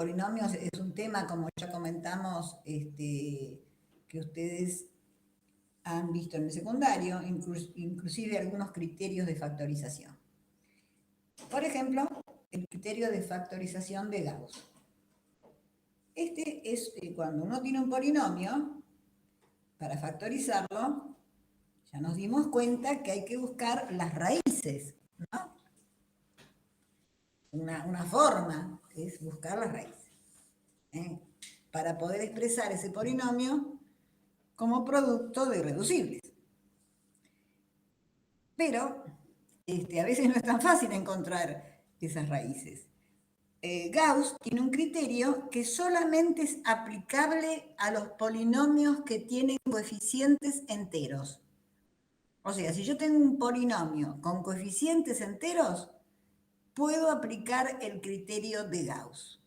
polinomios es un tema, como ya comentamos, que ustedes han visto en el secundario, inclusive algunos criterios de factorización. Por ejemplo, el criterio de factorización de Gauss. Este es cuando uno tiene un polinomio, para factorizarlo, ya nos dimos cuenta que hay que buscar las raíces, ¿no? Una forma es buscar las raíces, ¿eh? Para poder expresar ese polinomio como producto de irreducibles. Pero a veces no es tan fácil encontrar esas raíces. Gauss tiene un criterio que solamente es aplicable a los polinomios que tienen coeficientes enteros. O sea, si yo tengo un polinomio con coeficientes enteros, puedo aplicar el criterio de Gauss.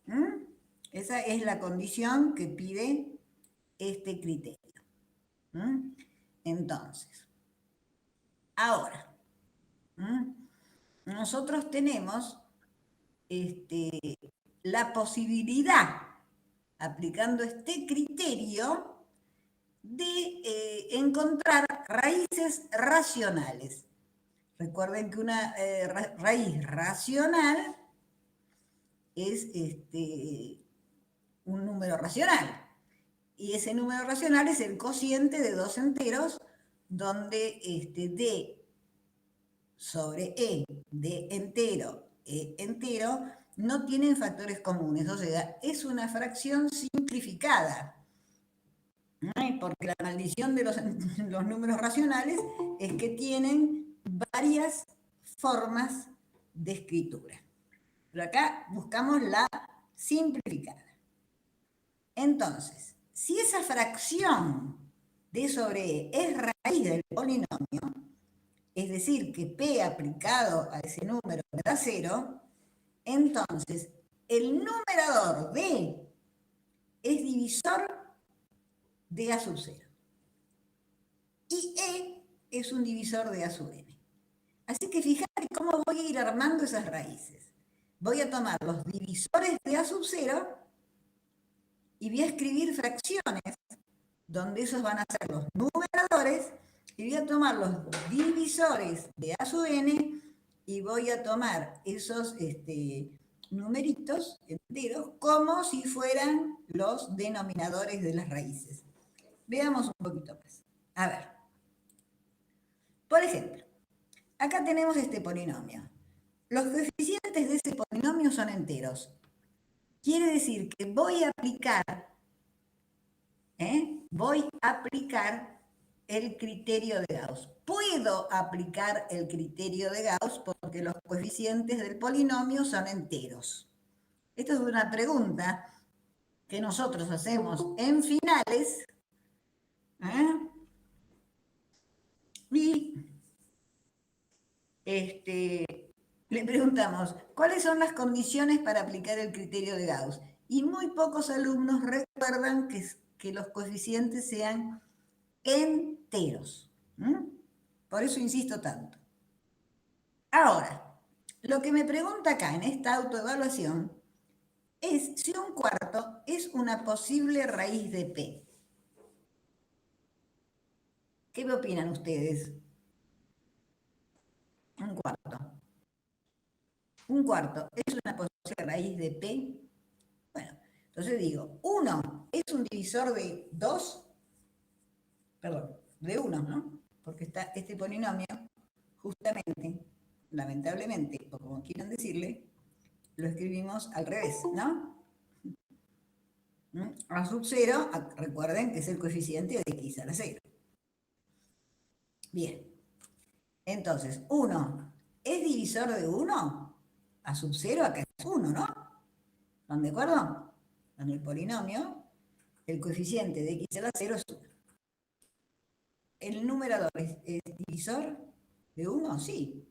¿Mm? Esa es la condición que pide este criterio. ¿Mm? Entonces, ahora, nosotros tenemos la posibilidad, aplicando este criterio, de encontrar raíces racionales. Recuerden que una raíz racional es un número racional. Y ese número racional es el cociente de dos enteros, donde D sobre E de entero, E entero, no tienen factores comunes. O sea, es una fracción simplificada. Porque la maldición de los números racionales es que tienen varias formas de escritura. Pero acá buscamos la simplificada. Entonces, si esa fracción D sobre E es raíz del polinomio, es decir, que P aplicado a ese número me da 0, entonces el numerador D es divisor de A sub 0. Y E es un divisor de A sub n. Así que fíjate cómo voy a ir armando esas raíces. Voy a tomar los divisores de A sub 0 y voy a escribir fracciones, donde esos van a ser los numeradores, y voy a tomar los divisores de A sub n y voy a tomar esos numeritos enteros como si fueran los denominadores de las raíces. Veamos un poquito más. A ver. Por ejemplo, acá tenemos este polinomio. Los coeficientes de ese polinomio son enteros. Quiere decir que voy a aplicar el criterio de Gauss. Puedo aplicar el criterio de Gauss porque los coeficientes del polinomio son enteros. Esto es una pregunta que nosotros hacemos en finales, y le preguntamos, ¿cuáles son las condiciones para aplicar el criterio de Gauss? Y muy pocos alumnos recuerdan que los coeficientes sean enteros. Por eso insisto tanto. Ahora, lo que me pregunta acá en esta autoevaluación es si un cuarto es una posible raíz de P. ¿Qué me opinan ustedes? Un cuarto. Un cuarto es una posible raíz de P. Bueno, entonces digo, 1 es un divisor de 2, perdón, de 1, ¿no? Porque está este polinomio, justamente, lamentablemente, o como quieran decirle, lo escribimos al revés, ¿no? A sub 0, recuerden que es el coeficiente de x a la 0. Bien, entonces, 1 es divisor de 1, a sub 0 acá es 1, ¿no? ¿Están de acuerdo? En el polinomio, el coeficiente de x a la 0 es 1. ¿El numerador es divisor de 1? Sí.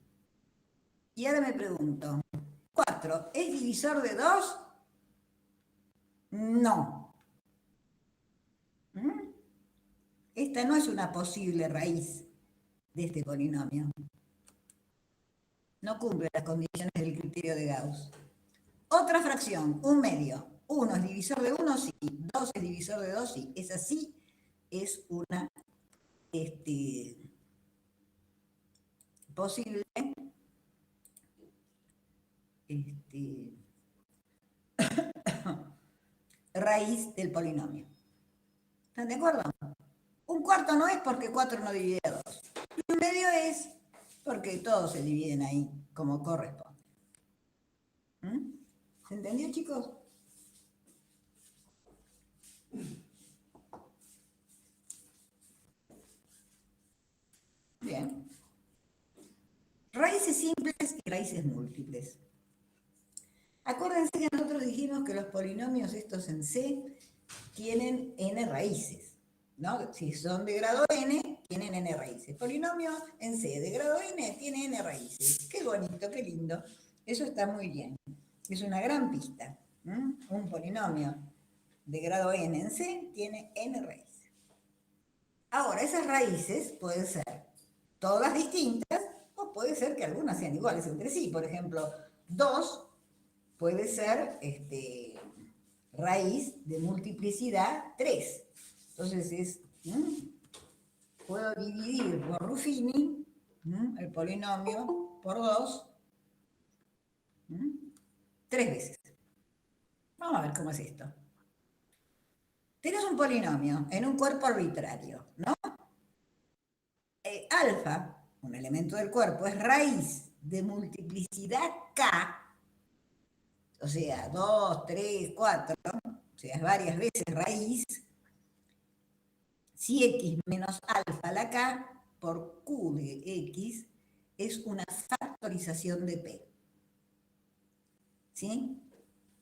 Y ahora me pregunto, 4, ¿es divisor de 2? No. Esta no es una posible raíz de este polinomio. No cumple las condiciones del criterio de Gauss. Otra fracción, un medio. 1 es divisor de 1, sí. 2 es divisor de 2, sí. Esa sí es una posible raíz del polinomio. ¿Están de acuerdo? Un cuarto no es porque 4 no divide a 2. Y un medio es porque todos se dividen ahí como corresponde. ¿Se entendió, chicos? Bien. Raíces simples y raíces múltiples. Acuérdense que nosotros dijimos que los polinomios estos en C tienen n raíces, ¿no? Si son de grado n, tienen n raíces. Polinomio en C de grado n tiene n raíces. Qué bonito, qué lindo. Eso está muy bien. Es una gran pista. Un polinomio de grado n en C tiene n raíces. Ahora, esas raíces pueden ser todas distintas o puede ser que algunas sean iguales entre sí. Por ejemplo, 2 puede ser raíz de multiplicidad 3. Entonces puedo dividir por Ruffini el polinomio por 2 3 veces. Vamos a ver cómo es esto. Tienes un polinomio en un cuerpo arbitrario, ¿no? Alfa, un elemento del cuerpo, es raíz de multiplicidad k, o sea, 2, 3, 4, o sea, es varias veces raíz, si x menos alfa la k por q de x es una factorización de p. ¿Sí?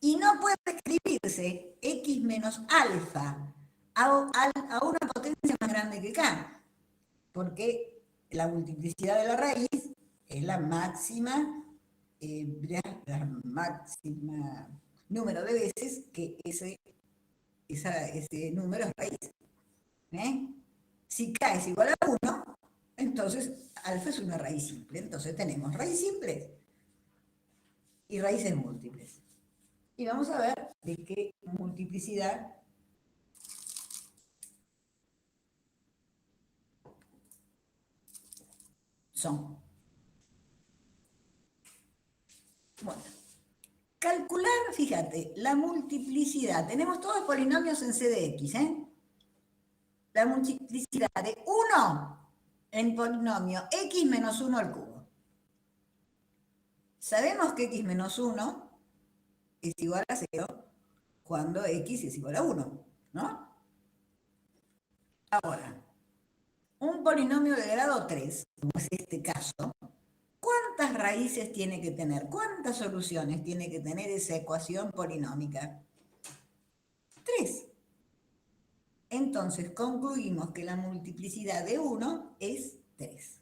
Y no puede escribirse x menos alfa a una potencia más grande que k, porque la multiplicidad de la raíz es la máxima número de veces que ese número es raíz. Si k es igual a 1, entonces alfa es una raíz simple. Entonces tenemos raíz simples y raíces múltiples. Y vamos a ver de qué multiplicidad son. Bueno, calcular, fíjate, la multiplicidad. Tenemos todos polinomios en C de X, La multiplicidad de 1 en polinomio X menos 1 al cubo. Sabemos que X menos 1 es igual a 0 cuando X es igual a 1, ¿no? Ahora, un polinomio de grado 3, como es este caso, ¿cuántas raíces tiene que tener? ¿Cuántas soluciones tiene que tener esa ecuación polinómica? 3. Entonces concluimos que la multiplicidad de 1 es 3.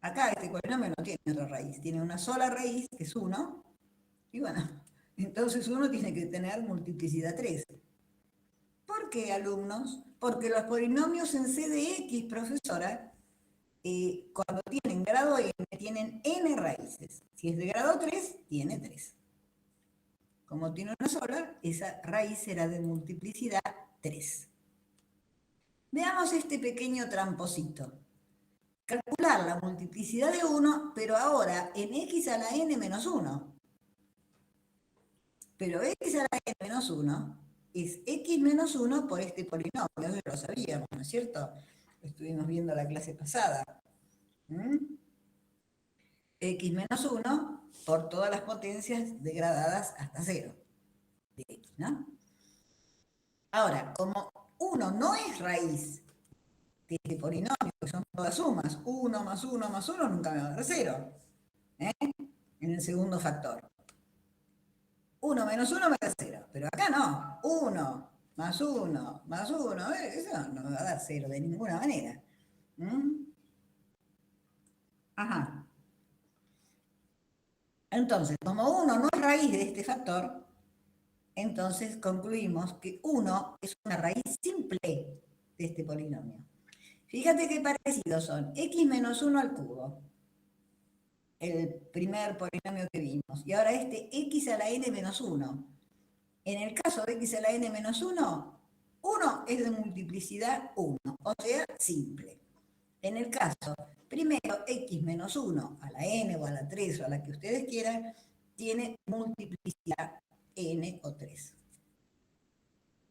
Acá este polinomio no tiene otra raíz, tiene una sola raíz, que es 1, y bueno, entonces 1 tiene que tener multiplicidad 3. ¿Por qué, alumnos? Porque los polinomios en C de X, profesora, cuando tienen grado n, tienen n raíces. Si es de grado 3, tiene 3. Como tiene una sola, esa raíz será de multiplicidad 3. Veamos este pequeño tramposito. Calcular la multiplicidad de 1, pero ahora en x a la n menos 1. Pero x a la n menos 1 es x menos 1 por este polinomio. Eso lo sabíamos, ¿no es cierto? Lo estuvimos viendo la clase pasada. X menos 1 por todas las potencias degradadas hasta 0 de x, ¿no? Ahora, como 1 no es raíz de este polinomio, que son todas sumas, 1 más 1 más 1 nunca me va a dar 0, en el segundo factor. 1 menos 1 me da 0, pero acá no, 1 más 1 más 1, eso no me va a dar 0 de ninguna manera. Ajá. Entonces, como 1 no es raíz de este factor, entonces concluimos que 1 es una raíz simple de este polinomio. Fíjate qué parecidos son. X menos 1 al cubo. el primer polinomio que vimos. Y ahora este x a la n menos 1. En el caso de x a la n menos 1, 1 es de multiplicidad 1, o sea, simple. En el caso, primero, x menos 1 a la n o a la 3 o a la que ustedes quieran, tiene multiplicidad n o 3.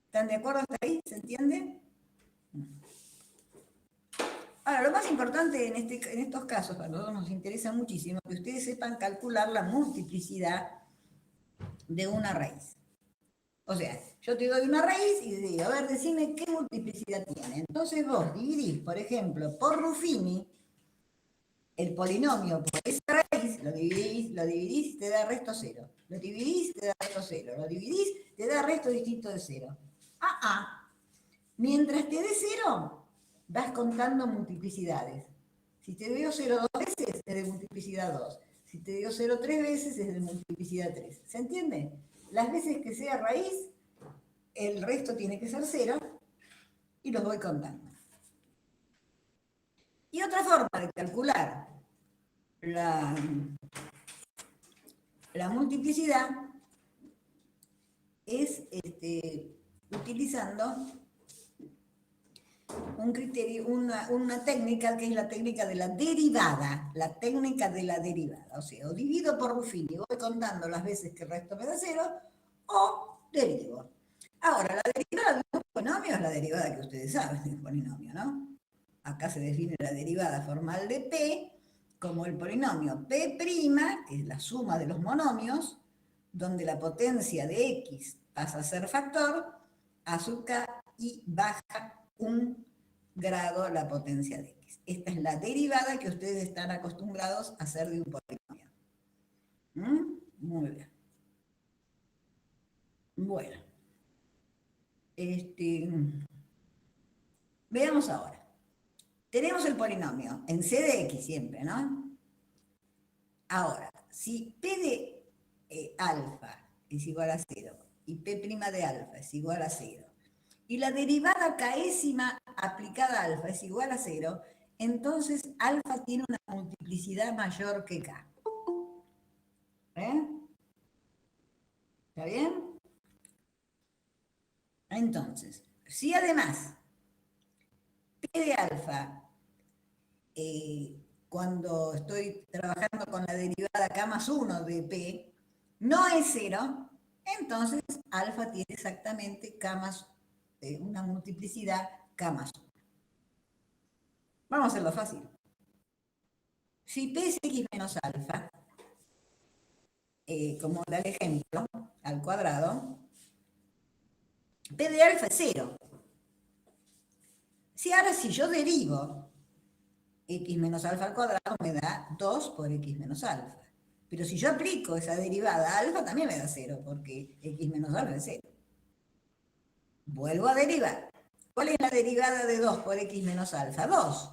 ¿Están de acuerdo hasta ahí? ¿Se entiende? Ahora, lo más importante en estos casos, para nosotros nos interesa muchísimo, que ustedes sepan calcular la multiplicidad de una raíz. O sea, yo te doy una raíz y te digo, a ver, decime qué multiplicidad tiene. Entonces vos dividís, por ejemplo, por Ruffini, el polinomio por esa raíz, lo dividís y te da resto 0. Lo dividís, te da resto 0. Lo dividís, te da resto distinto de 0. Mientras te dé 0, vas contando multiplicidades. Si te dio 0 dos veces, es de multiplicidad 2. Si te dio 0 tres veces, es de multiplicidad 3. ¿Se entiende? Las veces que sea raíz, el resto tiene que ser 0 y los voy contando. Y otra forma de calcular la multiplicidad es utilizando un criterio, una técnica que es la técnica de la derivada. La técnica de la derivada. O sea, o divido por Ruffini, voy contando las veces que el resto me da 0, o derivo. Ahora, la derivada de un polinomio es la derivada que ustedes saben de un polinomio, ¿no? Acá se define la derivada formal de P como el polinomio P', que es la suma de los monomios, donde la potencia de X pasa a ser factor, A sub K, y baja un grado la potencia de X. Esta es la derivada que ustedes están acostumbrados a hacer de un polinomio. Muy bien. Bueno. Veamos ahora. Tenemos el polinomio en C de X siempre, ¿no? Ahora, si P de alfa es igual a 0 y P' de alfa es igual a 0, y la derivada késima aplicada a alfa es igual a 0, entonces alfa tiene una multiplicidad mayor que K. ¿Está bien? Entonces, si además P de alfa, cuando estoy trabajando con la derivada K más 1 de P, no es 0, entonces alfa tiene exactamente K más, una multiplicidad K más 1. Vamos a hacerlo fácil. Si P es X menos alfa, como da el ejemplo, al cuadrado, P de alfa es 0. Si yo derivo X menos alfa al cuadrado, me da 2 por X menos alfa. Pero si yo aplico esa derivada a alfa, también me da 0, porque X menos alfa es 0. Vuelvo a derivar. ¿Cuál es la derivada de 2 por X menos alfa? 2.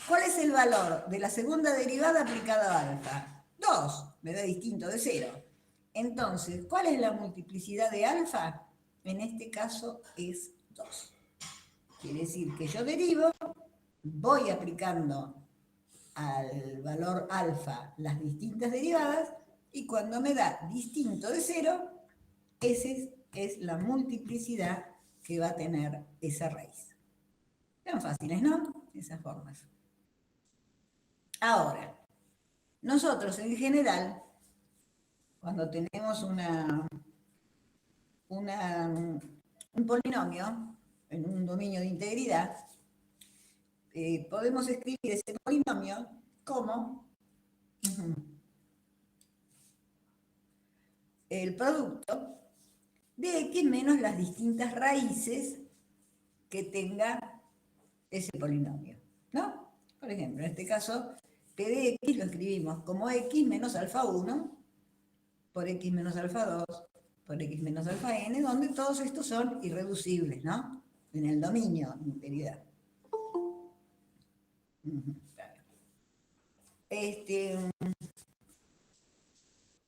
¿Cuál es el valor de la segunda derivada aplicada a alfa? 2. Me da distinto de 0. Entonces, ¿cuál es la multiplicidad de alfa? En este caso es 2. Quiere decir que yo derivo, voy aplicando al valor alfa las distintas derivadas, y cuando me da distinto de 0, esa es la multiplicidad que va a tener esa raíz. Tan fáciles, ¿no? Esas formas. Ahora, nosotros en general, cuando tenemos un polinomio en un dominio de integridad, podemos escribir ese polinomio como el producto de X menos las distintas raíces que tenga ese polinomio, ¿no? Por ejemplo, en este caso, P de X lo escribimos como X menos alfa 1 por X menos alfa 2 por X menos alfa n, donde todos estos son irreducibles, ¿no? En el dominio de integridad.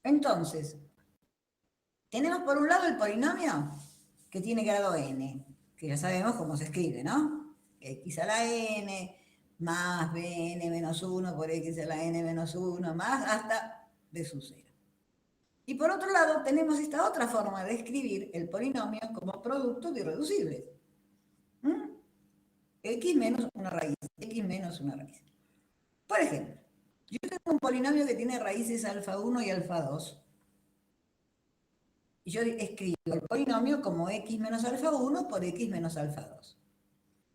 Entonces, tenemos por un lado el polinomio que tiene grado n, que ya sabemos cómo se escribe, ¿no? X a la n, más bn menos 1 por x a la n menos 1, más hasta b sub 0. Y por otro lado, tenemos esta otra forma de escribir el polinomio como producto de irreducibles. X menos una raíz, x menos una raíz. Por ejemplo, yo tengo un polinomio que tiene raíces alfa 1 y alfa 2. Y yo escribo el polinomio como x menos alfa 1 por x menos alfa 2.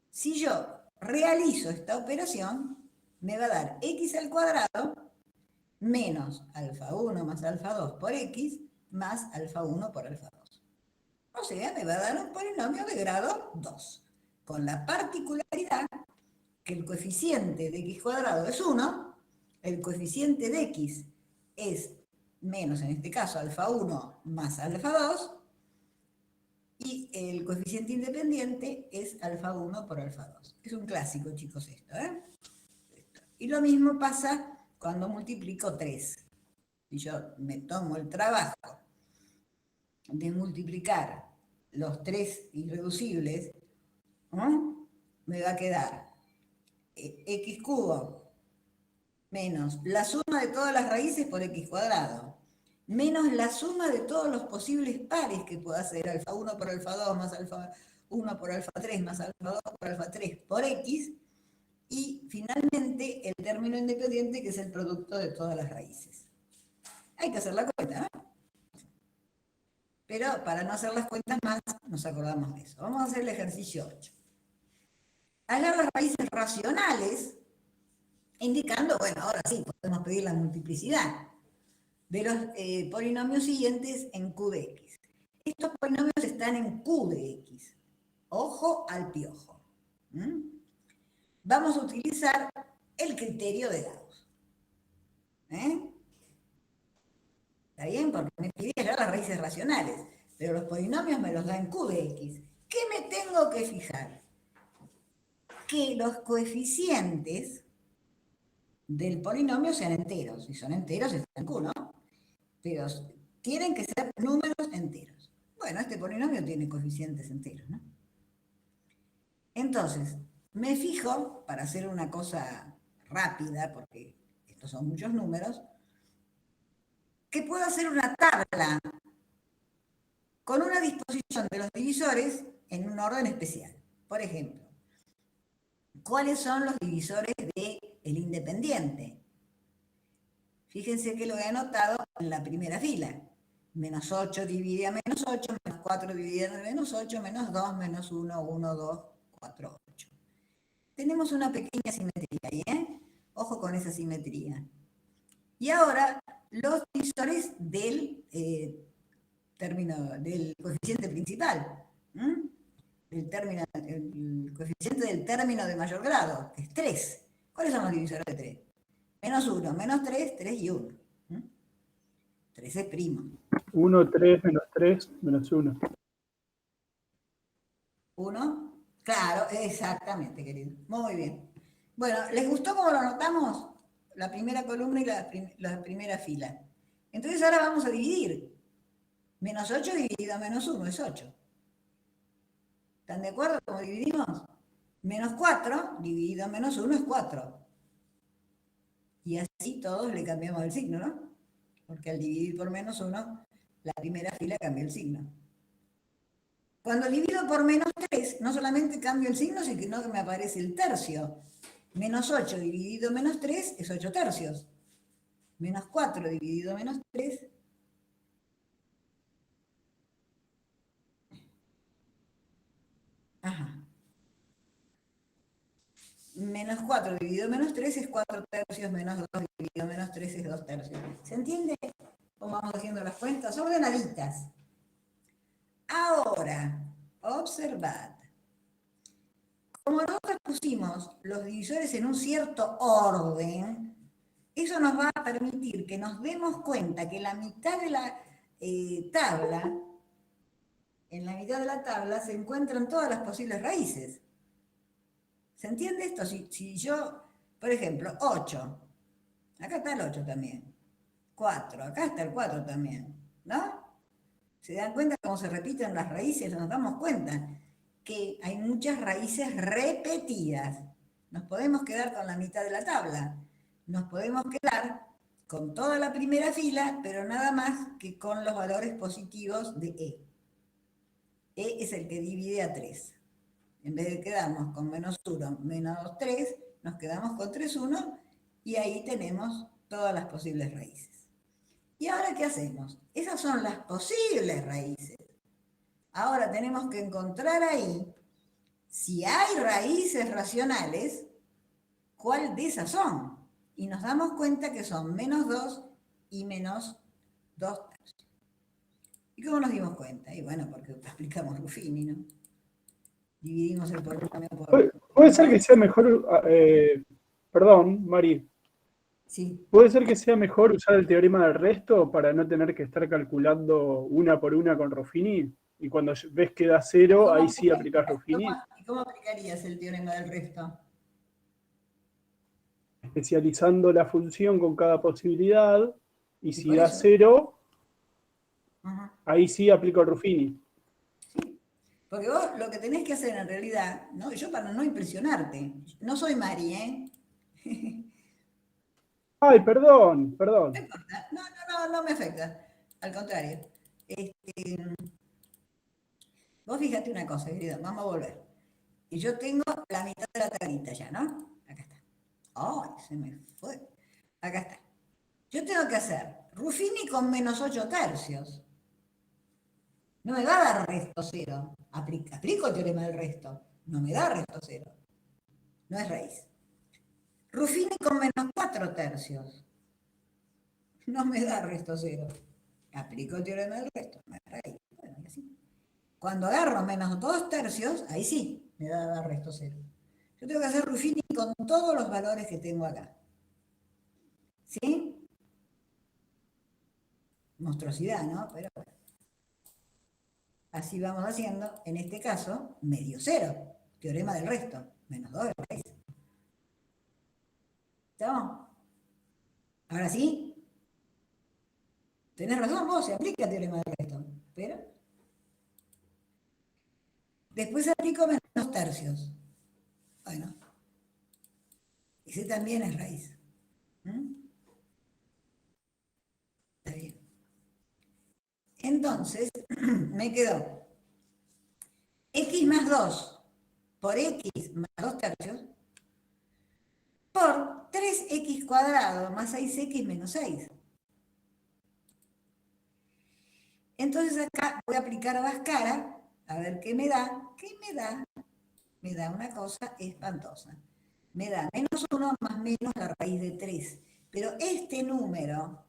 Si yo realizo esta operación, me va a dar x al cuadrado menos alfa 1 más alfa 2 por x más alfa 1 por alfa 2. O sea, me va a dar un polinomio de grado 2, con la particularidad que el coeficiente de x cuadrado es 1, el coeficiente de x es menos, en este caso, alfa 1 más alfa 2, y el coeficiente independiente es alfa 1 por alfa 2. Es un clásico, chicos, esto, ¿eh? Y lo mismo pasa cuando multiplico 3. Si yo me tomo el trabajo de multiplicar los 3 irreducibles, ¿no? Me va a quedar x cubo menos la suma de todas las raíces por x cuadrado, menos la suma de todos los posibles pares que pueda ser alfa 1 por alfa 2 más alfa 1 por alfa 3 más alfa 2 por alfa 3 por x, y finalmente el término independiente, que es el producto de todas las raíces. Hay que hacer la cuenta, ¿eh? Pero para no hacer las cuentas más, nos acordamos de eso. Vamos a hacer el ejercicio 8. Hallar las raíces racionales, indicando, bueno, ahora sí, podemos pedir la multiplicidad de los polinomios siguientes en Q de X. Estos polinomios están en Q de X. Ojo al piojo. Vamos a utilizar el criterio de Gauss. ¿Está bien? Porque me pidí hallar las raíces racionales, pero los polinomios me los da en Q de X. ¿Qué me tengo que fijar? Que los coeficientes del polinomio sean enteros. Si son enteros, están en Q, ¿no? Pero tienen que ser números enteros. Bueno, este polinomio tiene coeficientes enteros, ¿no? Entonces, me fijo, para hacer una cosa rápida, porque estos son muchos números, que puedo hacer una tabla con una disposición de los divisores en un orden especial. Por ejemplo, ¿cuáles son los divisores del independiente? Fíjense que lo he anotado en la primera fila. Menos 8 divide a menos 8, menos 4 divide a menos 8, menos 2, menos 1, 1, 2, 4, 8. Tenemos una pequeña simetría ahí, ¿eh? Ojo con esa simetría. Y ahora, los divisores del del coeficiente principal. El coeficiente del término de mayor grado, que es 3. ¿Cuáles son los divisores de 3? Menos 1, menos 3, 3 y 1. 3 es primo. 1, 3, menos 3, menos 1. 1, claro, exactamente, querido. Muy bien. Bueno, ¿les gustó cómo lo anotamos? La primera columna y la primera fila. Entonces ahora vamos a dividir. Menos 8 dividido a menos 1 es 8. ¿Están de acuerdo cómo dividimos? Menos 4 dividido a menos 1 es 4. Y así todos le cambiamos el signo, ¿no? Porque al dividir por menos 1, la primera fila cambia el signo. Cuando divido por menos 3, no solamente cambio el signo, sino que me aparece el tercio. Menos 8 dividido menos 3 es 8 tercios. Menos 4 dividido menos 3. Ajá. Menos 4 dividido menos 3 es 4 tercios, menos 2 dividido menos 3 es 2 tercios. ¿Se entiende cómo vamos haciendo las cuentas? Ordenaditas. Ahora, observad. Como nosotros pusimos los divisores en un cierto orden, eso nos va a permitir que nos demos cuenta que la mitad de la tabla, en la mitad de la tabla se encuentran todas las posibles raíces. ¿Se entiende esto? Si yo, por ejemplo, 8, acá está el 8 también, 4, acá está el 4 también, ¿no? ¿Se dan cuenta cómo se repiten las raíces? Nos damos cuenta que hay muchas raíces repetidas. nos podemos quedar con la mitad de la tabla. Nos podemos quedar con toda la primera fila, pero nada más que con los valores positivos de E. E es el que divide a 3. En vez de quedarnos con menos 1, menos 3, nos quedamos con 3, 1, y ahí tenemos todas las posibles raíces. ¿Y ahora qué hacemos? Esas son las posibles raíces. Ahora tenemos que encontrar ahí, si hay raíces racionales, ¿cuál de esas son? Y nos damos cuenta que son menos 2 y menos 2 tercios. ¿Y cómo nos dimos cuenta? Y bueno, porque aplicamos Ruffini, ¿no? Dividimos el polinomio por... Puede ser que sea mejor, perdón, Mari, Sí. puede ser que sea mejor usar el teorema del resto para no tener que estar calculando una por una con Ruffini, y cuando ves que da cero, ahí sí aplicás Ruffini. ¿Y cómo aplicarías el teorema del resto? Especializando la función con cada posibilidad, y Y si por da eso... cero, Ajá. ahí sí aplico Ruffini. Sí. Porque vos lo que tenés que hacer en realidad, ¿no? Yo para no impresionarte, no soy Mari, ¿eh? Ay, perdón, No perdón. importa, no me afecta, al contrario. Vos fíjate una cosa, querido, vamos a volver. Y yo tengo la mitad de la tablita ya, ¿no? Acá está. ¡Ay, se me fue! Acá está. Yo tengo que hacer Ruffini con menos 8 tercios. No me va a dar resto cero. Aplico el teorema del resto. No me da resto cero. No es raíz. Ruffini con menos 4 tercios. No me da resto cero. Aplico el teorema del resto. No es raíz. Bueno, y así. Cuando agarro menos 2 tercios, ahí sí me da dar resto cero. Yo tengo que hacer Ruffini con todos los valores que tengo acá. ¿Sí? Monstruosidad, ¿no? Pero bueno. Así vamos haciendo, en este caso, medio cero. Teorema del resto. Menos 2 es raíz. ¿Estamos? Ahora sí. Tenés razón vos, se aplica el teorema del resto. Pero después aplico menos 2 tercios. Bueno, ese también es raíz. ¿Mm? Está bien. Entonces, me quedó x más 2 por x más 2 tercios por 3x cuadrado más 6x menos 6. Entonces acá voy a aplicar Bhaskara, a ver qué me da. ¿Qué me da? Me da una cosa espantosa. Me da menos 1 más menos la raíz de 3. Pero este número,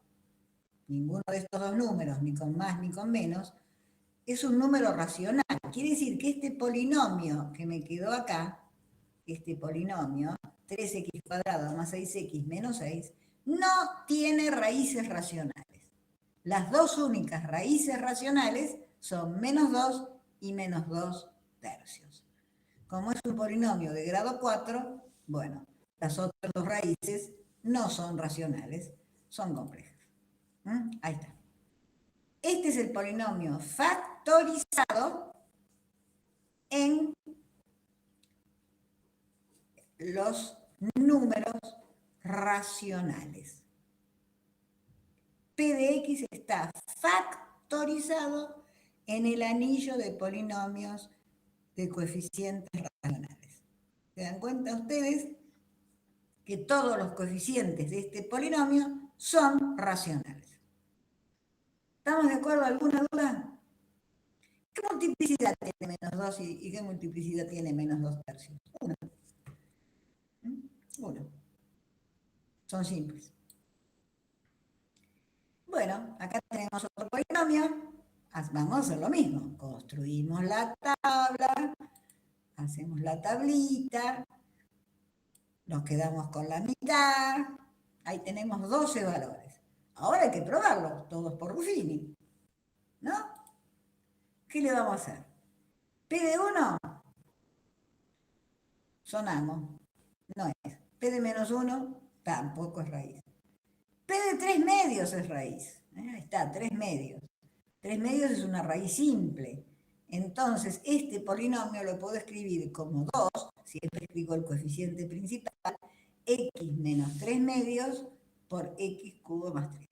ninguno de estos dos números, ni con más ni con menos, es un número racional. Quiere decir que este polinomio que me quedó acá, este polinomio, 3x cuadrado más 6x menos 6, no tiene raíces racionales. Las dos únicas raíces racionales son menos 2 y menos 2 tercios. Como es un polinomio de grado 4, bueno, las otras dos raíces no son racionales, son complejas. Ahí está. Este es el polinomio factorizado en los números racionales. P de X está factorizado en el anillo de polinomios de coeficientes racionales. ¿Se dan cuenta ustedes que todos los coeficientes de este polinomio son racionales? ¿Estamos de acuerdo? ¿Alguna duda? ¿Qué multiplicidad tiene menos 2 y qué multiplicidad tiene menos 2 tercios? Una. Una. Son simples. Bueno, acá tenemos otro polinomio. Vamos a hacer lo mismo. Construimos la tabla, hacemos la tablita, nos quedamos con la mitad. Ahí tenemos 12 valores. Ahora hay que probarlos, todos por Ruffini. ¿No? ¿Qué le vamos a hacer? P de 1, sonamos. No es. P de menos 1 tampoco es raíz. P de 3 medios es raíz. Ahí está, 3 medios. 3 medios es una raíz simple. Entonces, este polinomio lo puedo escribir como 2, siempre escribo el coeficiente principal, x menos 3 medios por x cubo más 3.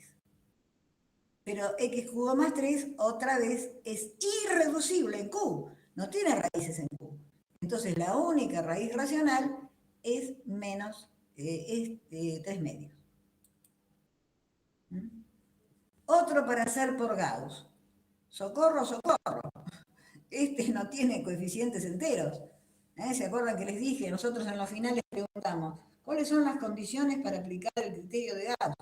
Pero x cubo más 3 otra vez es irreducible en q, no tiene raíces en q. Entonces la única raíz racional es menos 3 medios. ¿Mm? Otro para hacer por Gauss. Socorro, socorro. Este no tiene coeficientes enteros. ¿Se acuerdan que les dije? Nosotros en los finales preguntamos, ¿cuáles son las condiciones para aplicar el criterio de Gauss?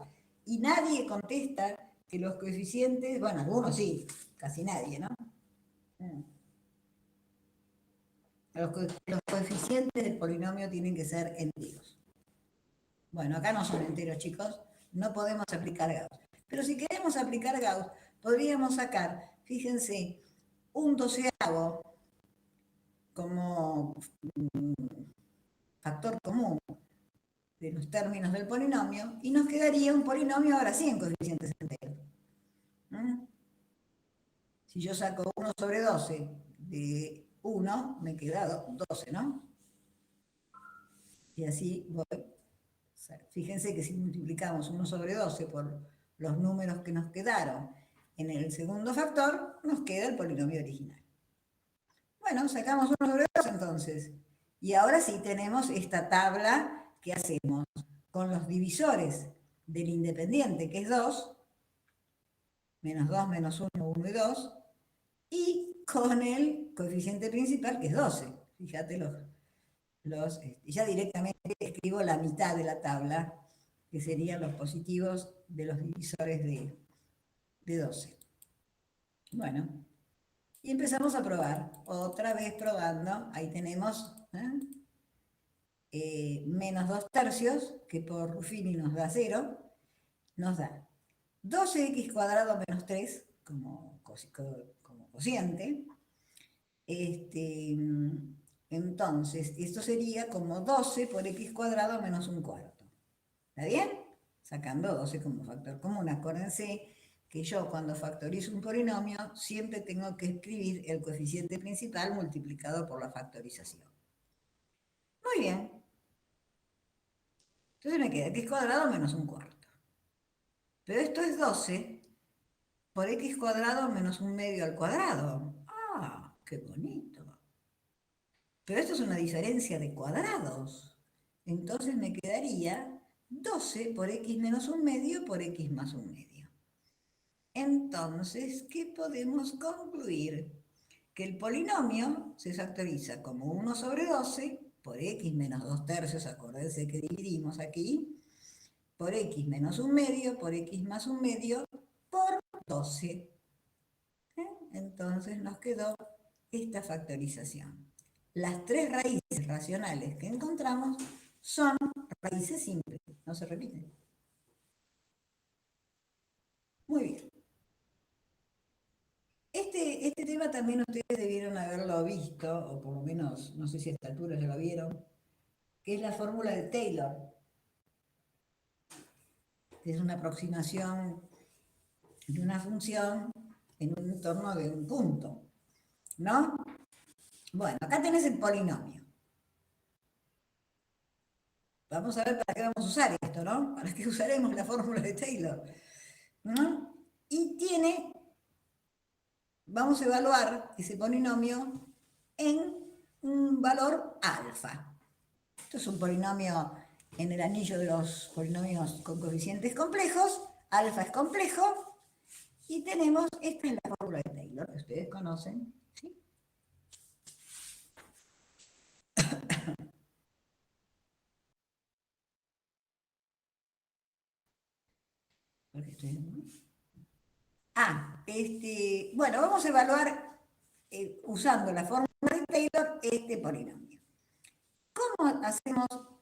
Y nadie contesta que los coeficientes, bueno, algunos sí, casi nadie, ¿no? Los coeficientes del polinomio tienen que ser enteros. Bueno, acá no son enteros, chicos, no podemos aplicar Gauss. Pero si queremos aplicar Gauss, podríamos sacar, fíjense, un doceavo como factor común de los términos del polinomio y nos quedaría un polinomio ahora sí en coeficientes enteros. Si yo saco 1 sobre 12 de 1, me queda 12, ¿no? Y así voy. Fíjense que si multiplicamos 1 sobre 12 por los números que nos quedaron en el segundo factor, nos queda el polinomio original. Bueno, sacamos 1 sobre 2 entonces. Y ahora sí tenemos esta tabla que hacemos con los divisores del independiente, que es 2, menos 2, menos 1, 1 y 2, y con el coeficiente principal, que es 12. Fíjate ya directamente escribo la mitad de la tabla, que serían los positivos de los divisores de 12. Bueno, y empezamos a probar. Otra vez probando. Ahí tenemos menos 2 tercios, que por Ruffini nos da 0. Nos da 12x cuadrado menos 3 como cociente. Entonces, esto sería como 12 por x cuadrado menos un cuarto. ¿Está bien? Sacando 12 como factor común. Acuérdense que yo cuando factorizo un polinomio siempre tengo que escribir el coeficiente principal multiplicado por la factorización. Muy bien. Entonces me queda x cuadrado menos un cuarto. Pero esto es 12 por x cuadrado menos un medio al cuadrado. ¡Ah, qué bonito! Pero esto es una diferencia de cuadrados. Entonces me quedaría 12 por x menos un medio por x más un medio. Entonces, ¿qué podemos concluir? Que el polinomio se factoriza como 1 sobre 12 por x menos 2 tercios, acuérdense que dividimos aquí, por x menos un medio por x más un medio por 12. Entonces nos quedó esta factorización. Las tres raíces racionales que encontramos son raíces simples, no se repiten. Muy bien. Este tema también ustedes debieron haberlo visto, o por lo menos, no sé si a esta altura ya lo vieron, que es la fórmula de Taylor. Que es una aproximación de una función en un entorno de un punto, ¿no? Bueno, acá tenés el polinomio. Vamos a ver para qué vamos a usar esto, ¿no? ¿Para qué usaremos la fórmula de Taylor? ¿No? Y vamos a evaluar ese polinomio en un valor alfa. Esto es un polinomio en el anillo de los polinomios con coeficientes complejos. Alfa es complejo. Y tenemos, esta es la fórmula de Taylor, que ustedes conocen. ¿Sí? Bueno, vamos a evaluar usando la fórmula de Taylor este polinomio.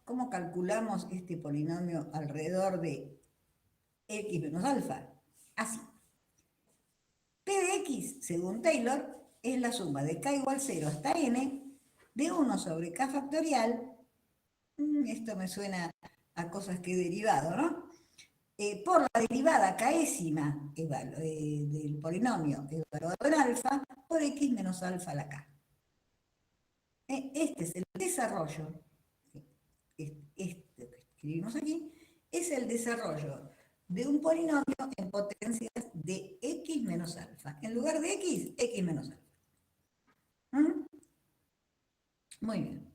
¿Cómo calculamos este polinomio alrededor de x menos alfa? Así. P de x, según Taylor, es la suma de k igual 0 hasta n de 1 sobre k factorial. Esto me suena a cosas que he derivado, ¿no? por la derivada késima del polinomio evaluado en alfa por x menos alfa a la k. Este es el desarrollo, este que escribimos aquí, es el desarrollo de un polinomio en potencias de x menos alfa. En lugar de x, x menos alfa. ¿Mm? Muy bien.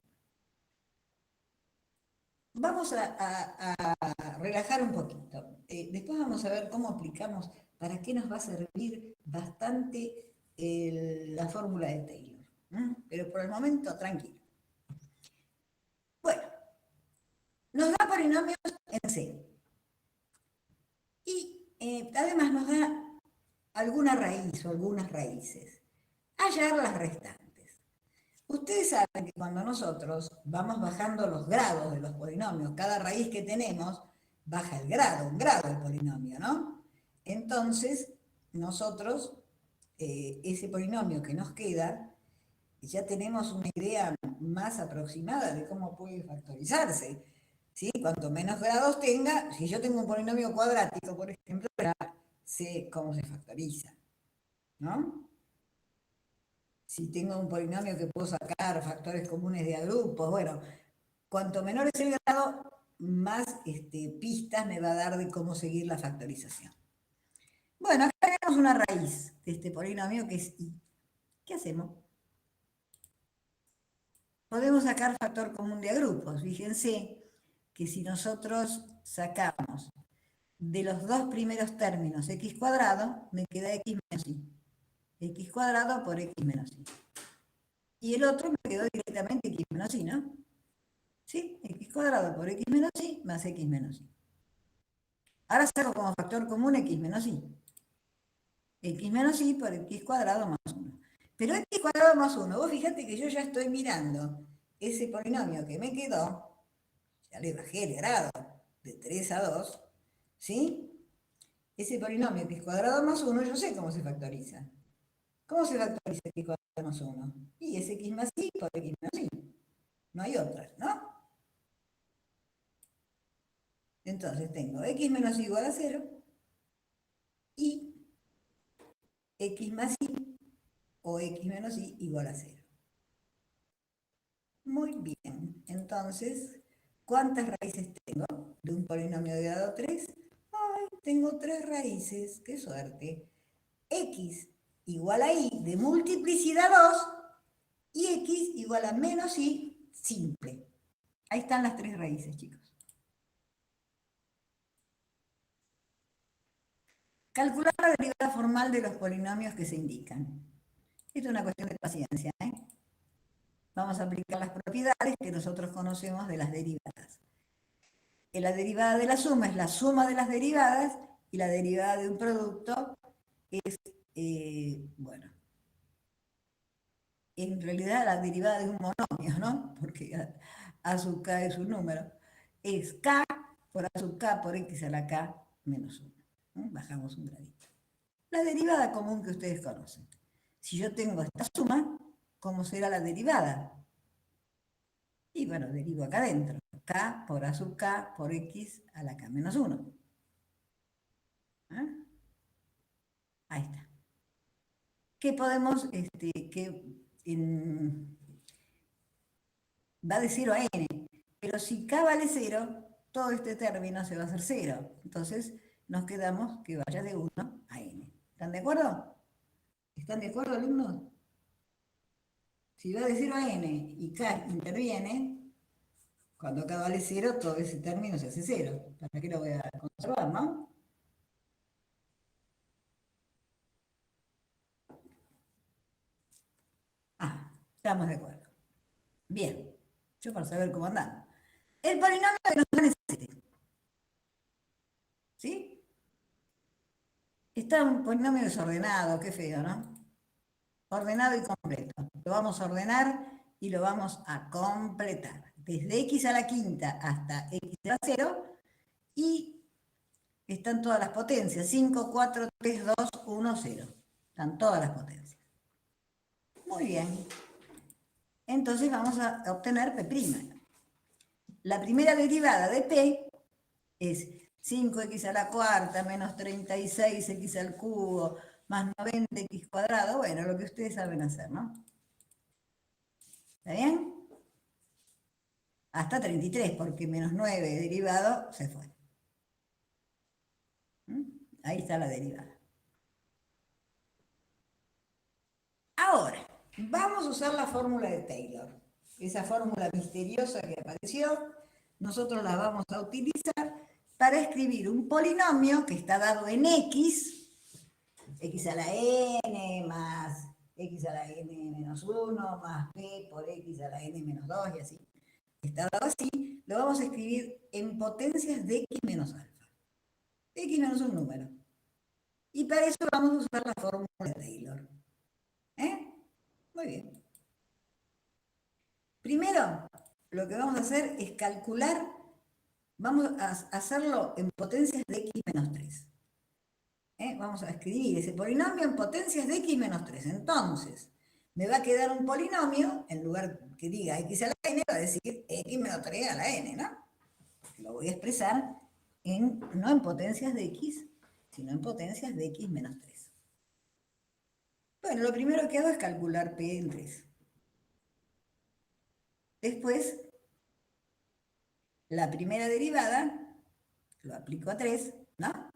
Vamos a relajar un poquito. Después vamos a ver cómo aplicamos, para qué nos va a servir bastante la fórmula de Taylor. Pero por el momento, tranquilo. Bueno, nos da polinomios en C. Y además nos da alguna raíz o algunas raíces. Hallar las restantes. Ustedes saben que cuando nosotros vamos bajando los grados de los polinomios, cada raíz que tenemos baja el grado, un grado del polinomio, ¿no? Entonces, nosotros, ese polinomio que nos queda, ya tenemos una idea más aproximada de cómo puede factorizarse. ¿Sí? Cuanto menos grados tenga, si yo tengo un polinomio cuadrático, por ejemplo, ya sé cómo se factoriza, ¿no? Si tengo un polinomio que puedo sacar factores comunes de a grupos, bueno, cuanto menor es el grado, más pistas me va a dar de cómo seguir la factorización. Bueno, acá tenemos una raíz de este polinomio que es i. ¿Qué hacemos? Podemos sacar factor común de a grupos. Fíjense que si nosotros sacamos de los dos primeros términos x cuadrado, me queda x menos i. X cuadrado por x menos i. Y el otro me quedó directamente x menos i, ¿no? ¿Sí? X cuadrado por x menos i más x menos i. Ahora saco como factor común x menos i. X menos i por x cuadrado más 1. Pero x cuadrado más 1, vos fíjate que yo ya estoy mirando ese polinomio que me quedó, ya le bajé el grado de 3 a 2, ¿sí? Ese polinomio x cuadrado más 1, yo sé cómo se factoriza. ¿Cómo se factoriza x cuadrado más 1? Y es x más i por x menos i. No hay otra, ¿no? Entonces tengo x menos i igual a 0 y x más i o x menos i igual a 0. Muy bien. Entonces, ¿cuántas raíces tengo de un polinomio de grado 3? ¡Ay! Tengo 3 raíces. ¡Qué suerte! X igual a y de multiplicidad 2 y x igual a menos y simple. Ahí están las 3 raíces, chicos. Calcular la derivada formal de los polinomios que se indican. Esto es una cuestión de paciencia, ¿eh? Vamos a aplicar las propiedades que nosotros conocemos de las derivadas. La derivada de la suma es la suma de las derivadas y la derivada de un producto es, bueno, en realidad la derivada de un monomio, ¿no? Porque a sub k es un número. Es k por a sub k por x a la k menos 1. Bajamos un gradito. La derivada común que ustedes conocen. Si yo tengo esta suma, ¿cómo será la derivada? Y bueno, derivo acá adentro. K por a sub k por x a la k menos 1. ¿Ah? Ahí está. ¿Qué podemos, va de 0 a n? Pero si k vale 0, todo este término se va a hacer 0. Entonces nos quedamos que vaya de 1 a n. ¿Están de acuerdo? ¿Están de acuerdo, alumnos? Si va de 0 a n y k interviene, cuando k vale 0, todo ese término se hace 0. ¿Para qué lo voy a conservar, no? Ah, estamos de acuerdo. Bien, yo para saber cómo andamos. El polinomio que nos dan es este. ¿Sí? Está un polinomio desordenado, qué feo, ¿no? Ordenado y completo. Lo vamos a ordenar y lo vamos a completar. Desde x a la quinta hasta x a la 0 y están todas las potencias. 5, 4, 3, 2, 1, 0. Están todas las potencias. Muy bien. Entonces vamos a obtener P'. La primera derivada de P es 5x a la cuarta menos 36x al cubo más 90x cuadrado, bueno, lo que ustedes saben hacer, ¿no? ¿Está bien? Hasta 33, porque menos 9 derivado se fue. ¿Mm? Ahí está la derivada. Ahora, vamos a usar la fórmula de Taylor. Esa fórmula misteriosa que apareció, nosotros la vamos a utilizar para escribir un polinomio que está dado en x a la n más x a la n menos 1 más b por x a la n menos 2 y así. Está dado así, lo vamos a escribir en potencias de x menos alfa. X menos un número. Y para eso vamos a usar la fórmula de Taylor. Muy bien. Primero, lo que vamos a hacer es calcular, vamos a hacerlo en potencias de x menos 3. Vamos a escribir ese polinomio en potencias de x menos 3. Entonces, me va a quedar un polinomio, en lugar que diga x a la n, va a decir x menos 3 a la n, ¿no? Lo voy a expresar no en potencias de x, sino en potencias de x menos 3. Bueno, lo primero que hago es calcular p en 3. Después, la primera derivada, lo aplico a 3, ¿no?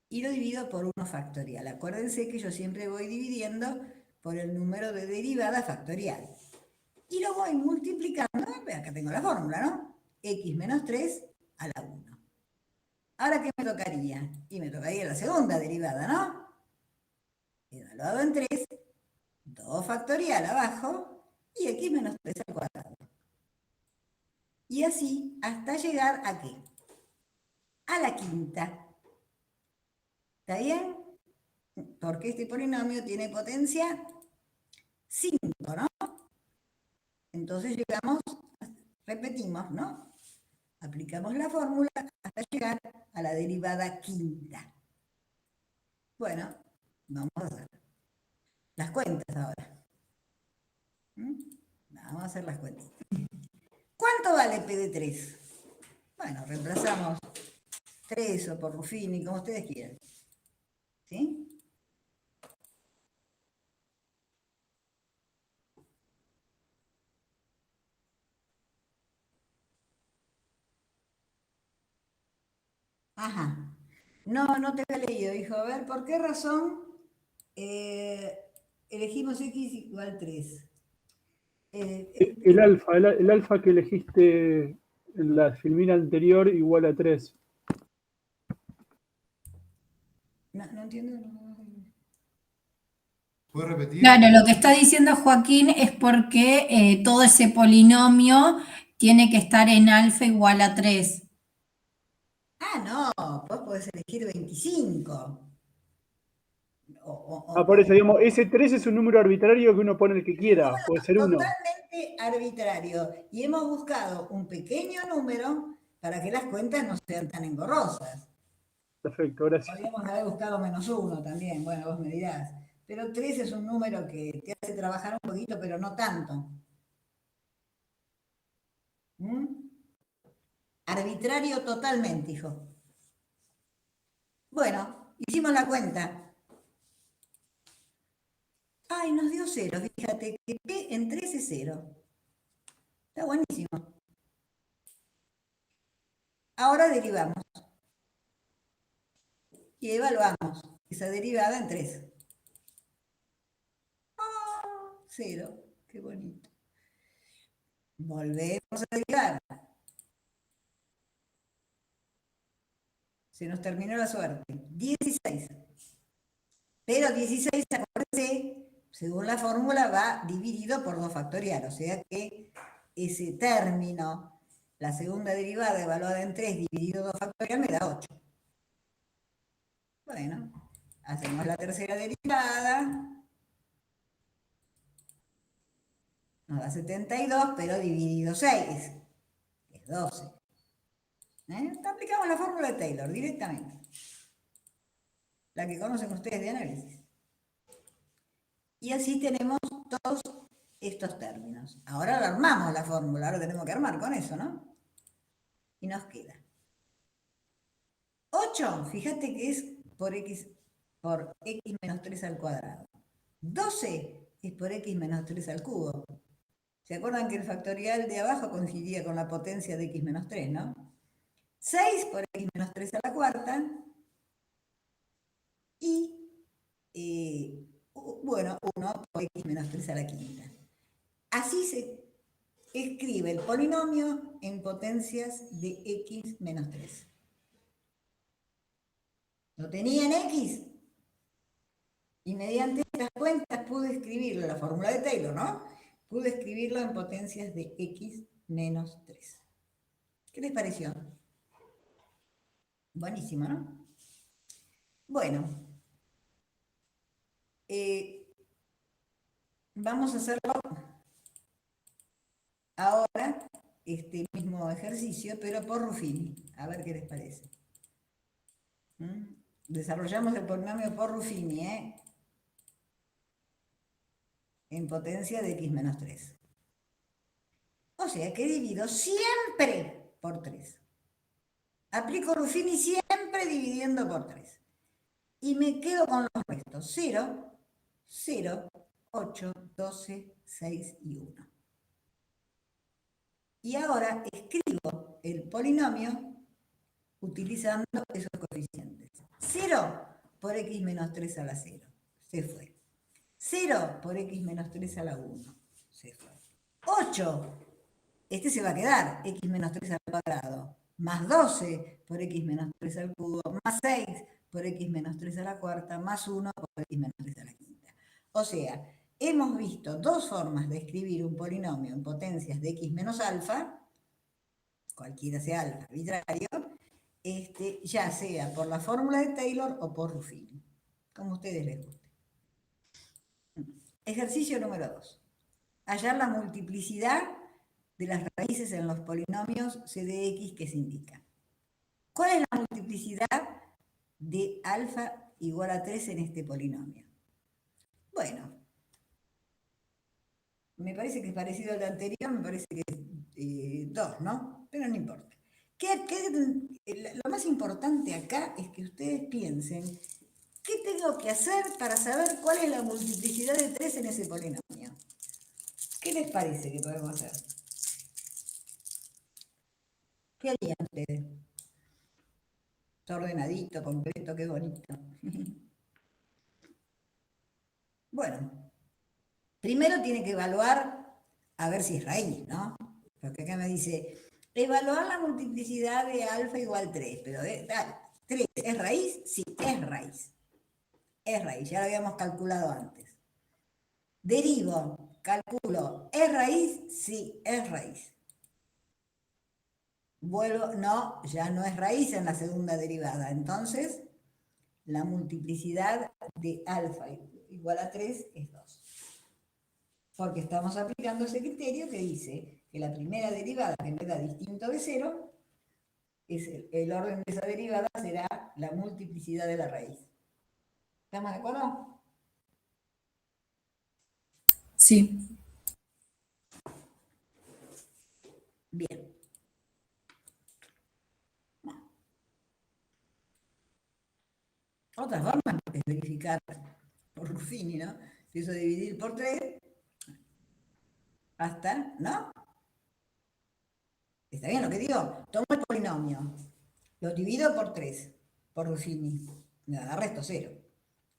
Y lo divido por 1 factorial. Acuérdense que yo siempre voy dividiendo por el número de derivada factorial. Y lo voy multiplicando, acá tengo la fórmula, ¿no? X menos 3 a la 1. Ahora, ¿qué me tocaría? Y me tocaría la segunda derivada, ¿no? Evaluado en 3, 2 factorial abajo, y x menos 3 al cuadrado. Y así hasta llegar ¿a qué? A la quinta. ¿Está bien? Porque este polinomio tiene potencia 5, ¿no? Entonces llegamos, repetimos, ¿no? Aplicamos la fórmula hasta llegar a la derivada quinta. Bueno, vamos a hacer las cuentas ahora. Vamos a hacer las cuentas. ¿Cuánto vale P de 3? Bueno, reemplazamos 3 o por Ruffini, como ustedes quieran. ¿Sí? Ajá. No, no te había leído, hijo. A ver, ¿por qué razón elegimos x igual 3? El alfa que elegiste en la filmina anterior igual a 3. No entiendo. ¿Puedes repetir? Claro, lo que está diciendo Joaquín es porque todo ese polinomio tiene que estar en alfa igual a 3. Ah, no, vos podés elegir 25. Por eso, digamos, ese 3 es un número arbitrario que uno pone el que quiera, puede ser 1. Totalmente arbitrario. Y hemos buscado un pequeño número para que las cuentas no sean tan engorrosas. Perfecto, gracias. Podríamos haber buscado menos 1 también, bueno, vos me dirás. Pero 3 es un número que te hace trabajar un poquito, pero no tanto. Arbitrario totalmente, hijo. Bueno, hicimos la cuenta. Ay, nos dio 0, fíjate que P en 3 es 0. Está buenísimo. Ahora derivamos. Y evaluamos esa derivada en 3. 0, qué bonito. Volvemos a derivar. Se nos terminó la suerte. 16. Pero 16, acuérdense, según la fórmula, va dividido por 2 factorial. O sea que ese término, la segunda derivada evaluada en 3 dividido 2 factorial, me da 8. Bueno, hacemos la tercera derivada. Nos da 72, pero dividido 6. Es 12. Aplicamos la fórmula de Taylor directamente. La que conocen ustedes de análisis. Y así tenemos todos estos términos. Ahora lo armamos la fórmula, ahora tenemos que armar con eso, ¿no? Y nos queda 8, fíjate que es por x menos 3 al cuadrado. 12 es por x menos 3 al cubo. ¿Se acuerdan que el factorial de abajo coincidía con la potencia de x menos 3, no? 6 por x menos 3 a la cuarta. Y, bueno, 1 por x menos 3 a la quinta. Así se escribe el polinomio en potencias de x menos 3. ¿Lo tenía en x? Y mediante estas cuentas pude escribirlo, la fórmula de Taylor, ¿no? Pude escribirlo en potencias de x menos 3. ¿Qué les pareció? Buenísimo, ¿no? Bueno, vamos a hacerlo ahora, este mismo ejercicio, pero por Ruffini. A ver qué les parece. Desarrollamos el polinomio por Ruffini, en potencia de x menos 3. O sea que divido siempre por 3. Aplico Ruffini siempre dividiendo por 3. Y me quedo con los restos. 0, 0, 8, 12, 6 y 1. Y ahora escribo el polinomio utilizando esos coeficientes. 0 por x menos 3 a la 0. Se fue. 0 por x menos 3 a la 1. Se fue. 8. Este se va a quedar, x menos 3 al cuadrado, más 12 por x menos 3 al cubo, más 6 por x menos 3 a la cuarta, más 1 por x menos 3 a la quinta. O sea, hemos visto dos formas de escribir un polinomio en potencias de x menos alfa, cualquiera sea alfa arbitrario, ya sea por la fórmula de Taylor o por Ruffini, como a ustedes les guste. Ejercicio número 2. Hallar la multiplicidad de las raíces en los polinomios c de x que se indican. ¿Cuál es la multiplicidad de alfa igual a 3 en este polinomio? Bueno, me parece que es parecido al anterior, me parece que es 2, ¿no? Pero no importa. Lo más importante acá es que ustedes piensen qué tengo que hacer para saber cuál es la multiplicidad de 3 en ese polinomio. ¿Qué les parece que podemos hacer? ¿Qué harían ustedes? Está ordenadito, completo, qué bonito. Bueno, primero tiene que evaluar a ver si es raíz, ¿no? Porque acá me dice, evaluar la multiplicidad de alfa igual 3, pero 3 ¿es raíz? Sí, es raíz. Es raíz, ya lo habíamos calculado antes. Derivo, calculo, ¿es raíz? Sí, es raíz. Vuelvo, no, ya no es raíz en la segunda derivada. Entonces, la multiplicidad de alfa igual a 3 es 2. Porque estamos aplicando ese criterio que dice que la primera derivada que me da distinto de 0, el orden de esa derivada será la multiplicidad de la raíz. ¿Estamos de acuerdo? Sí. Bien. Otra forma es verificar por Ruffini, ¿no? Empiezo a dividir por 3 hasta, ¿no? ¿Está bien lo que digo? Tomo el polinomio, lo divido por 3, por Ruffini, me da resto 0.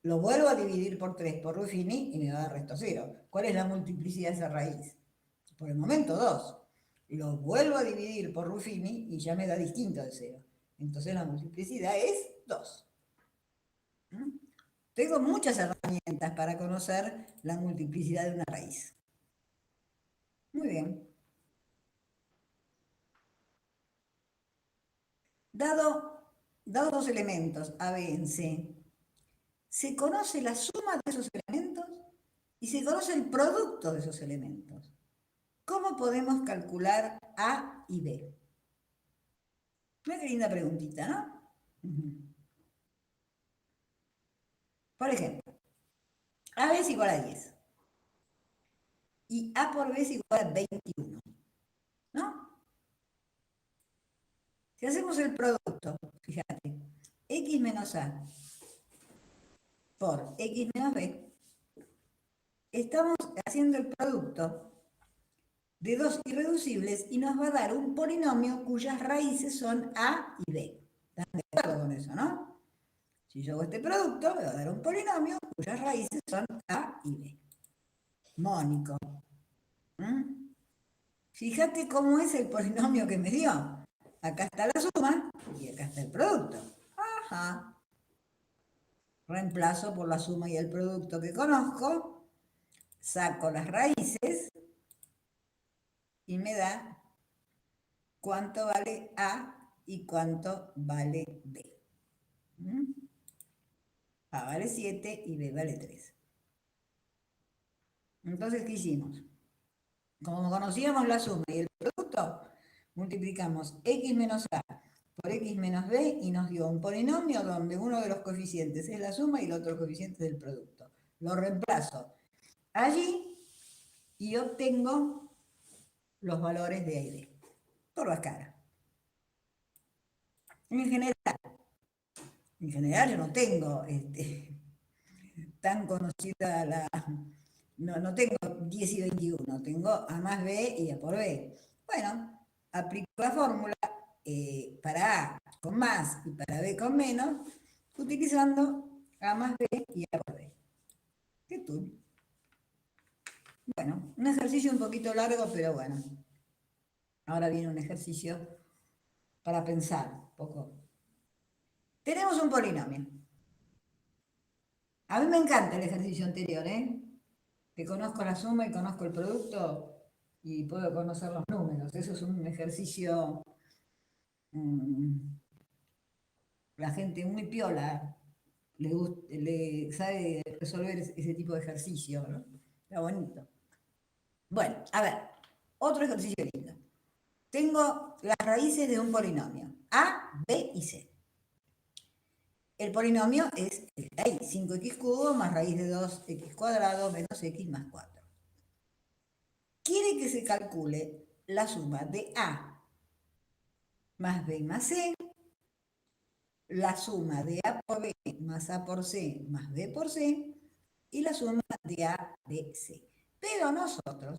Lo vuelvo a dividir por 3 por Ruffini y me da resto 0. ¿Cuál es la multiplicidad de esa raíz? Por el momento 2. Lo vuelvo a dividir por Ruffini y ya me da distinto de 0. Entonces la multiplicidad es 2. Tengo muchas herramientas para conocer la multiplicidad de una raíz. Muy bien. Dado dos elementos, A, B y C, se conoce la suma de esos elementos y se conoce el producto de esos elementos. ¿Cómo podemos calcular A y B? Una qué linda preguntita, ¿no? Por ejemplo, AB es igual a 10 y A por B es igual a 21, ¿no? Si hacemos el producto, fíjate, x menos a por x menos b, estamos haciendo el producto de dos irreducibles y nos va a dar un polinomio cuyas raíces son a y b. ¿Están de acuerdo con eso, no? Si yo hago este producto, me va a dar un polinomio cuyas raíces son a y b. Mónico. ¿Mm? Fíjate cómo es el polinomio que me dio. Acá está la suma y acá está el producto. Ajá. Reemplazo por la suma y el producto que conozco, saco las raíces y me da cuánto vale A y cuánto vale B. ¿Mm? A vale 7 y B vale 3. Entonces, ¿qué hicimos? Como conocíamos la suma y el producto, multiplicamos x menos a por x menos b y nos dio un polinomio donde uno de los coeficientes es la suma y el otro coeficiente es el producto. Lo reemplazo allí y obtengo los valores de A y B, por la cara. En general yo no tengo tan conocida la... No tengo 10 y 21, tengo A más B y A por B. Bueno, aplico la fórmula para A con más y para B con menos, utilizando A más B y A por B. ¿Qué tú? Bueno, un ejercicio un poquito largo, pero bueno. Ahora viene un ejercicio para pensar un poco. Tenemos un polinomio. A mí me encanta el ejercicio anterior, ¿eh? Que conozco la suma y conozco el producto y puedo conocer los números. Eso es un ejercicio, la gente muy piola le sabe resolver ese tipo de ejercicio, ¿no? Está bonito. Bueno, a ver, otro ejercicio lindo. Tengo las raíces de un polinomio, A, B y C. El polinomio es ahí, 5x cubo más raíz de 2x cuadrado menos x más 4. Quiere que se calcule la suma de A más B más C, la suma de A por B más A por C más B por C y la suma de A, B, C. Pero nosotros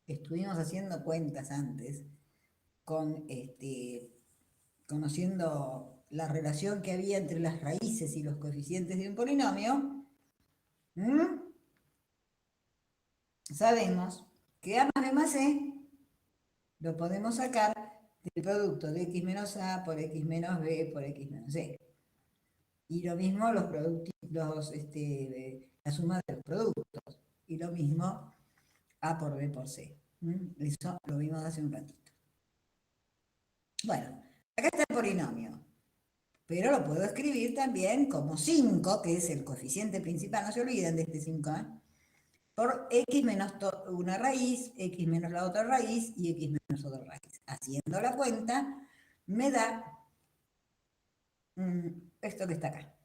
estuvimos haciendo cuentas antes conociendo la relación que había entre las raíces y los coeficientes de un polinomio. Sabemos que A más B más C lo podemos sacar del producto de x menos A por x menos B por x menos C. Y lo mismo la suma de los productos. Y lo mismo A por B por C. Eso lo vimos hace un ratito. Bueno, acá está el polinomio. Pero lo puedo escribir también como 5, que es el coeficiente principal. No se olviden de este 5, ¿eh? Por x menos una raíz, x menos la otra raíz y x menos otra raíz. Haciendo la cuenta, me da esto que está acá.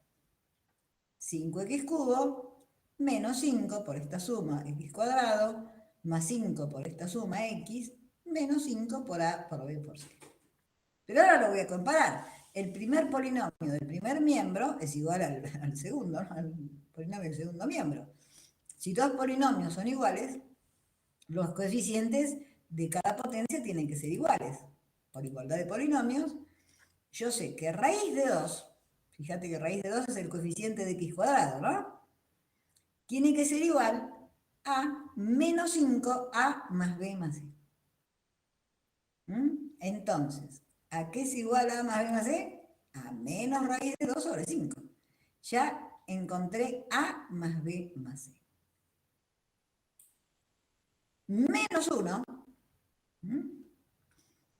5x cubo menos 5 por esta suma x cuadrado, más 5 por esta suma x, menos 5 por A por B por C. Pero ahora lo voy a comparar. El primer polinomio del primer miembro es igual al segundo, ¿no? Al polinomio del segundo miembro. Si dos polinomios son iguales, los coeficientes de cada potencia tienen que ser iguales. Por igualdad de polinomios, yo sé que raíz de 2, fíjate que raíz de 2 es el coeficiente de x cuadrado, ¿no? Tiene que ser igual a menos 5a más b más c. Entonces, ¿a qué es igual a más b más c? A menos raíz de 2 sobre 5. Ya encontré a más b más c. Menos 1,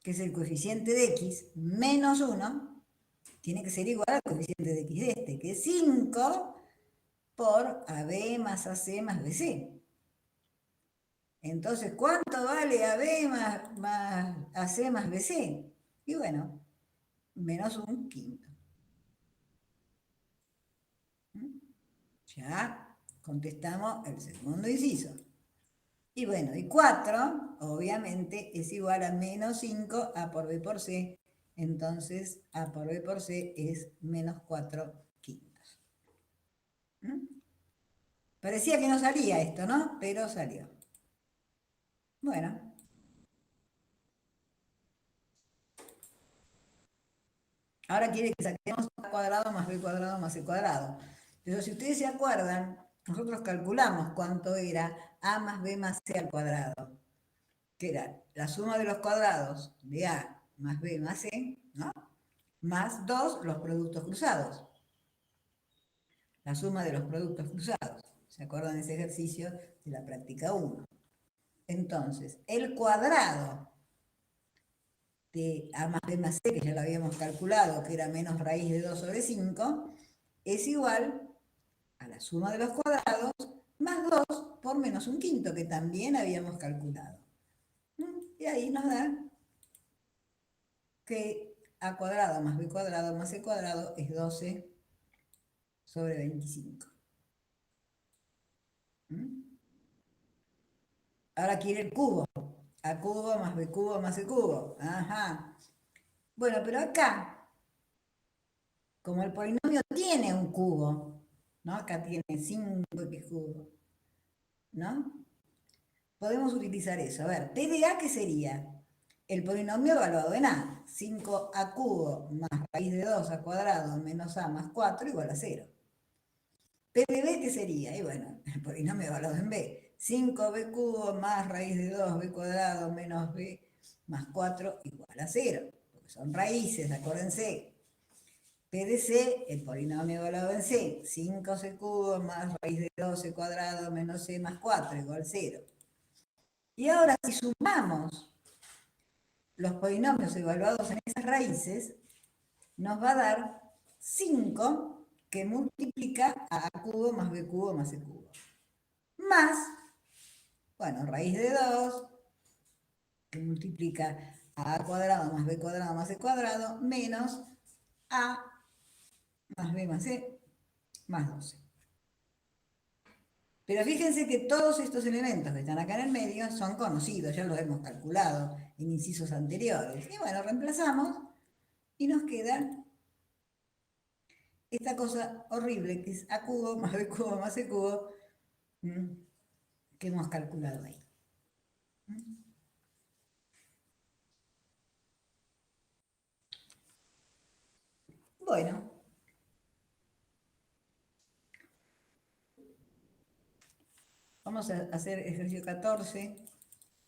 que es el coeficiente de x, menos 1, tiene que ser igual al coeficiente de x de este, que es 5 por AB más AC más BC. Entonces, ¿cuánto vale AB más AC más BC? Y bueno, menos un quinto. Ya contestamos el segundo inciso. Y bueno, y 4, obviamente, es igual a menos 5 A por B por C, Entonces, A por B por C es menos 4/5. ¿Mm? Parecía que no salía esto, ¿no? Pero salió. Bueno. Ahora quiere que saquemos A cuadrado más B cuadrado más C cuadrado. Pero si ustedes se acuerdan, nosotros calculamos cuánto era A más B más C al cuadrado, que era la suma de los cuadrados de A más B más C, ¿no? Más 2 los productos cruzados. La suma de los productos cruzados. ¿Se acuerdan de ese ejercicio de la práctica 1? Entonces, el cuadrado de A más B más C, que ya lo habíamos calculado, que era menos raíz de 2 sobre 5, es igual a la suma de los cuadrados más 2 por menos 1/5, que también habíamos calculado. Y ahí nos da que A cuadrado más B cuadrado más C cuadrado es 12 sobre 25. Ahora quiere el cubo. A cubo más B cubo más C cubo. Ajá. Bueno, pero acá, como el polinomio tiene un cubo, ¿no? Acá tiene 5x cubo, ¿no? Podemos utilizar eso. A ver, P de A, ¿qué sería? El polinomio evaluado en A. 5A cubo más raíz de 2 a cuadrado menos A más 4 igual a 0. P de B, ¿qué sería? Y bueno, el polinomio evaluado en B. 5B cubo más raíz de 2B cuadrado menos B más 4 igual a 0. Porque son raíces, acuérdense. P de C, el polinomio evaluado en C. 5C cubo más raíz de 12 cuadrado menos C más 4 igual a 0. Y ahora si sumamos los polinomios evaluados en esas raíces, nos va a dar 5 que multiplica a A cubo más B cubo más C cubo. Más, bueno, raíz de 2, que multiplica a cuadrado más B cuadrado más C cuadrado, menos A más B más C más 12. Pero fíjense que todos estos elementos que están acá en el medio son conocidos, ya los hemos calculado en incisos anteriores. Y bueno, reemplazamos y nos queda esta cosa horrible que es A cubo más B cubo más C cubo, que hemos calculado ahí. Bueno, vamos a hacer ejercicio 14,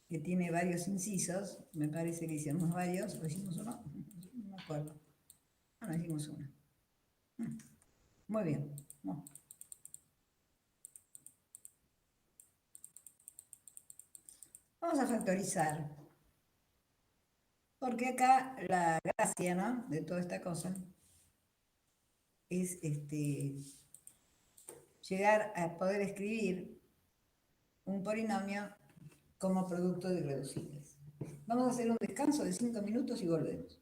que tiene varios incisos. Me parece que hicimos varios, ¿o hicimos uno? No me acuerdo. Ah, no, hicimos uno. Muy bien. Bueno. Vamos a factorizar. Porque acá la gracia, ¿no?, de toda esta cosa es llegar a poder escribir un polinomio como producto de irreducibles. Vamos a hacer un descanso de 5 minutos y volvemos.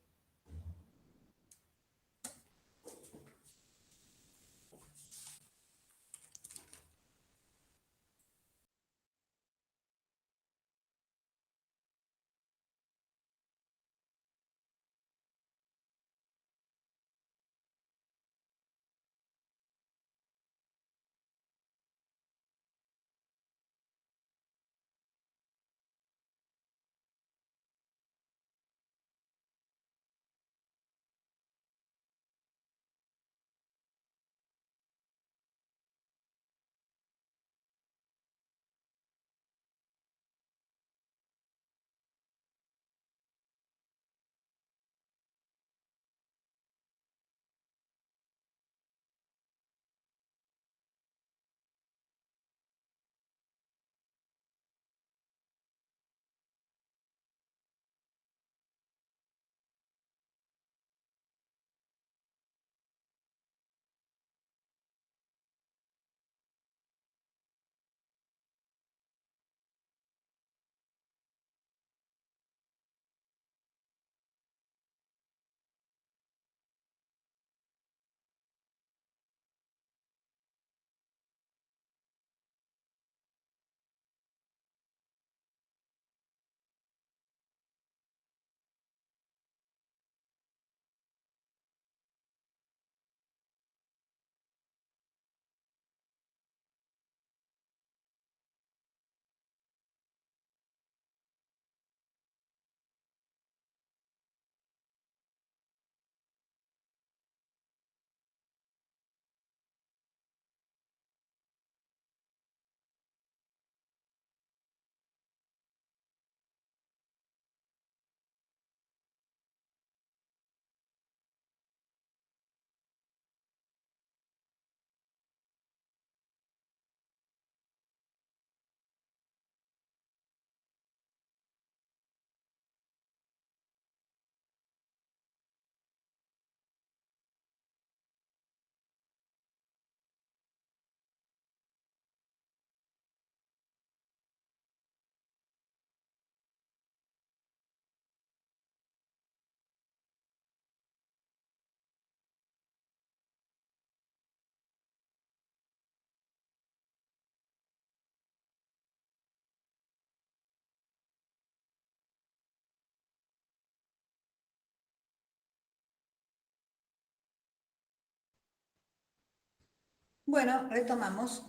Bueno, retomamos.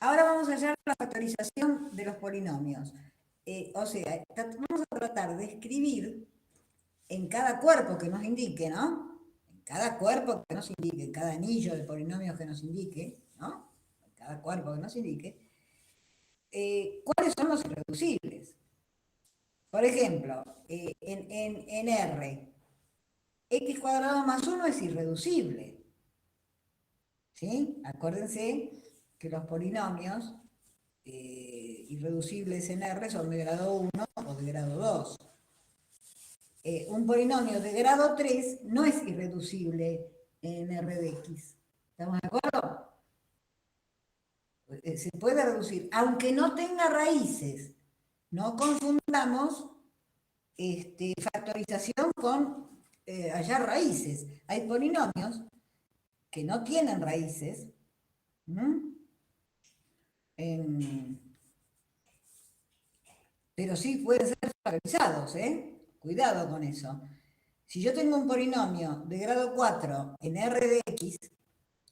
Ahora vamos a hallar la factorización de los polinomios. O sea, vamos a tratar de escribir en cada cuerpo que nos indique, ¿no? En cada cuerpo que nos indique, en cada anillo de polinomios que nos indique, ¿no? En cada cuerpo que nos indique, ¿cuáles son los irreducibles? Por ejemplo, en R, x cuadrado más 1 es irreducible. ¿Sí? Acuérdense que los polinomios irreducibles en R son de grado 1 o de grado 2. Un polinomio de grado 3 no es irreducible en R de X. ¿Estamos de acuerdo? Se puede reducir, aunque no tenga raíces. No confundamos factorización con hallar raíces. Hay polinomios que no tienen raíces, pero sí pueden ser factorizados, ¿eh? Cuidado con eso. Si yo tengo un polinomio de grado 4 en R de X,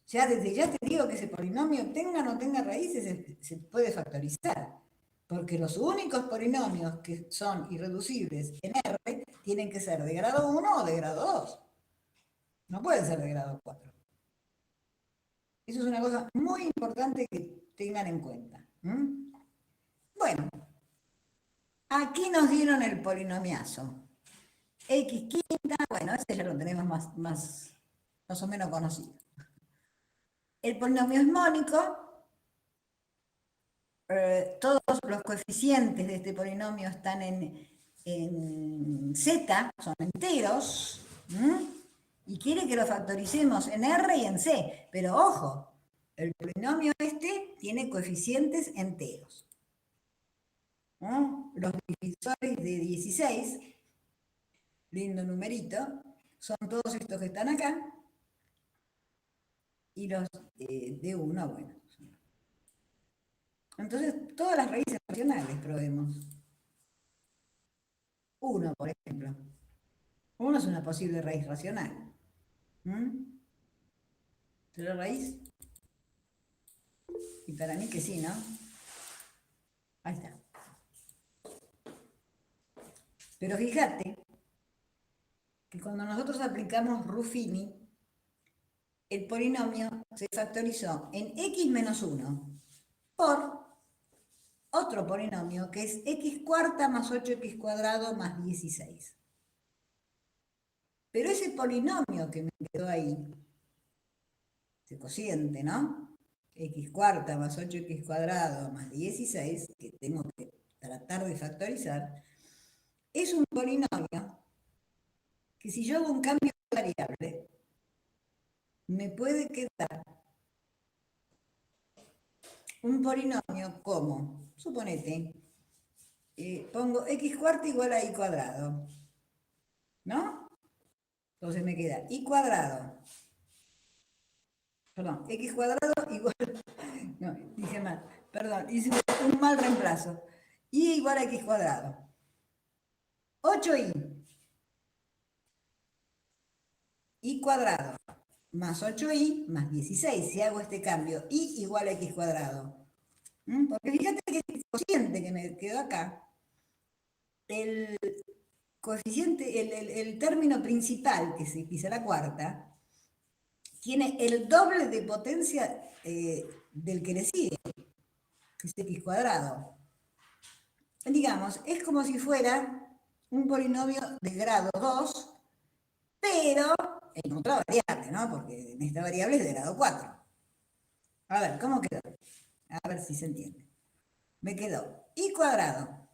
ya desde ya te digo que ese polinomio tenga o no tenga raíces, se puede factorizar. Porque los únicos polinomios que son irreducibles en R tienen que ser de grado 1 o de grado 2. No pueden ser de grado 4. Eso es una cosa muy importante que tengan en cuenta. Bueno, aquí nos dieron el polinomiazo. X quinta, bueno, ese ya lo tenemos más o menos conocido. El polinomio es mónico. Todos los coeficientes de este polinomio están en Z, son enteros, y quiere que lo factoricemos en R y en C, pero ojo, el polinomio este tiene coeficientes enteros. Los divisores de 16, lindo numerito, son todos estos que están acá, y los de 1, bueno. Entonces, todas las raíces racionales probemos. 1, por ejemplo. 1 es una posible raíz racional. ¿Será raíz? Y para mí que sí, ¿no? Ahí está. Pero fíjate que cuando nosotros aplicamos Ruffini, el polinomio se factorizó en x menos 1 por otro polinomio que es x cuarta más 8x cuadrado más 16. Pero ese polinomio que me quedó ahí, ese cociente, ¿no? X cuarta más 8x cuadrado más 16, que tengo que tratar de factorizar, es un polinomio que si yo hago un cambio de variable, me puede quedar un polinomio como, suponete, pongo x cuarta igual a y cuadrado, ¿no? Entonces me queda y cuadrado, perdón, x cuadrado igual, no, dije mal, perdón, hice un mal reemplazo, y igual a x cuadrado, y cuadrado más 8y más 16, si hago este cambio, y igual a x cuadrado. Porque fíjate que el cociente que me quedó acá, el coeficiente, el término principal, que es x a la cuarta, tiene el doble de potencia del que le sigue, que es x cuadrado. Digamos, es como si fuera un polinomio de grado 2, pero en otra variable, ¿no? Porque en esta variable es de grado 4. A ver, ¿cómo quedó? A ver si se entiende. Me quedó y cuadrado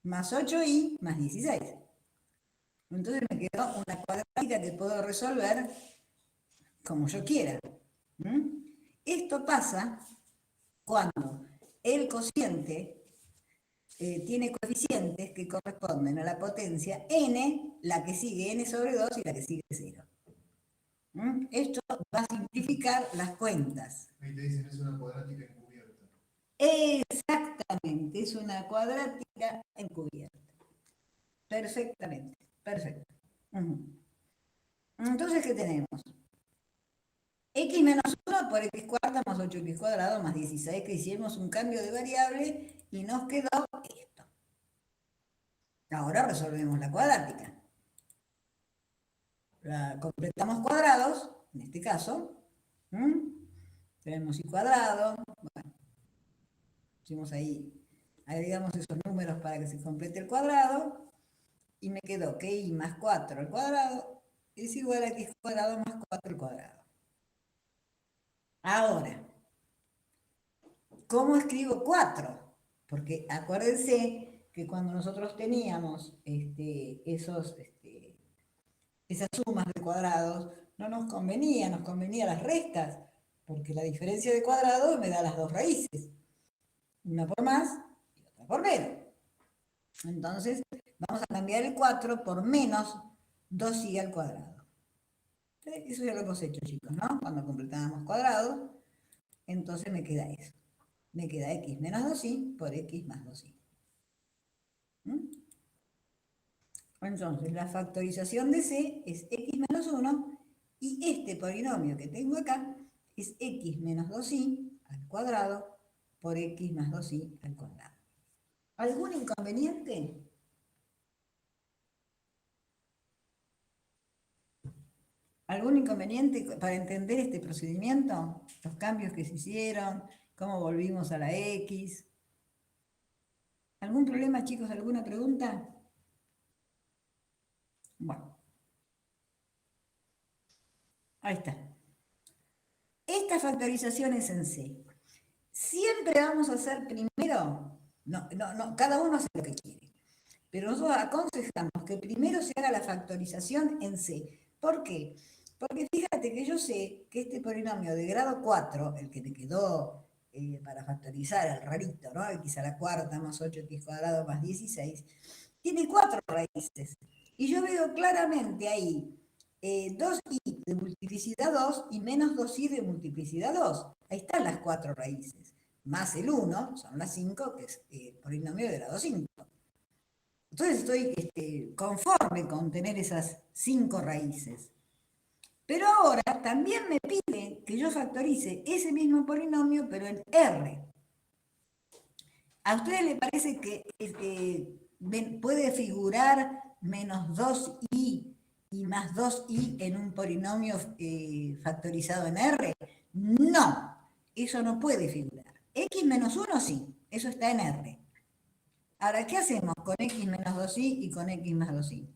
más 8y más 16. Entonces me quedó una cuadrática que puedo resolver como yo quiera. Esto pasa cuando el cociente tiene coeficientes que corresponden a la potencia n, la que sigue n sobre 2 y la que sigue 0. Esto va a simplificar las cuentas. Ahí te dicen, es una cuadrática encubierta. Exactamente, es una cuadrática encubierta. Perfectamente, perfecto. Entonces, ¿qué tenemos? X menos por x cuarta más 8x cuadrado más 16, que hicimos un cambio de variable y nos quedó esto. Ahora resolvemos la cuadrática. Completamos cuadrados, en este caso. Tenemos y cuadrado. Bueno, hicimos ahí, agregamos esos números para que se complete el cuadrado. Y me quedó que y más 4 al cuadrado es igual a x cuadrado más 4 al cuadrado. Ahora, ¿cómo escribo 4? Porque acuérdense que cuando nosotros teníamos esas sumas de cuadrados, no nos convenía, nos convenía las restas, porque la diferencia de cuadrados me da las dos raíces, una por más y otra por menos. Entonces, vamos a cambiar el 4 por menos 2i al cuadrado. Eso ya lo hemos hecho, chicos, ¿no? Cuando completábamos cuadrados, entonces me queda eso. Me queda x menos 2i por x más 2i. Entonces, la factorización de c es x menos 1 y este polinomio que tengo acá es x menos 2i al cuadrado por x más 2i al cuadrado. ¿Algún inconveniente? ¿Algún inconveniente para entender este procedimiento? Los cambios que se hicieron, cómo volvimos a la x. ¿Algún problema, chicos? ¿Alguna pregunta? Bueno. Ahí está. Esta factorización es en C. Siempre vamos a hacer primero, no, cada uno hace lo que quiere, pero nosotros aconsejamos que primero se haga la factorización en C. ¿Por qué? Porque fíjate que yo sé que este polinomio de grado 4, el que me quedó para factorizar, el rarito, ¿no? X a la cuarta más 8x cuadrado más 16, tiene 4 raíces. Y yo veo claramente ahí 2i de multiplicidad 2 y menos 2i de multiplicidad 2. Ahí están las 4 raíces. Más el 1, son las 5, que es el polinomio de grado 5. Entonces estoy conforme con tener esas 5 raíces. Pero ahora también me pide que yo factorice ese mismo polinomio, pero en R. ¿A ustedes les parece que puede figurar menos 2i y más 2i en un polinomio factorizado en R? No, eso no puede figurar. X menos 1 sí, eso está en R. Ahora, ¿qué hacemos con x menos 2i y con x más 2i?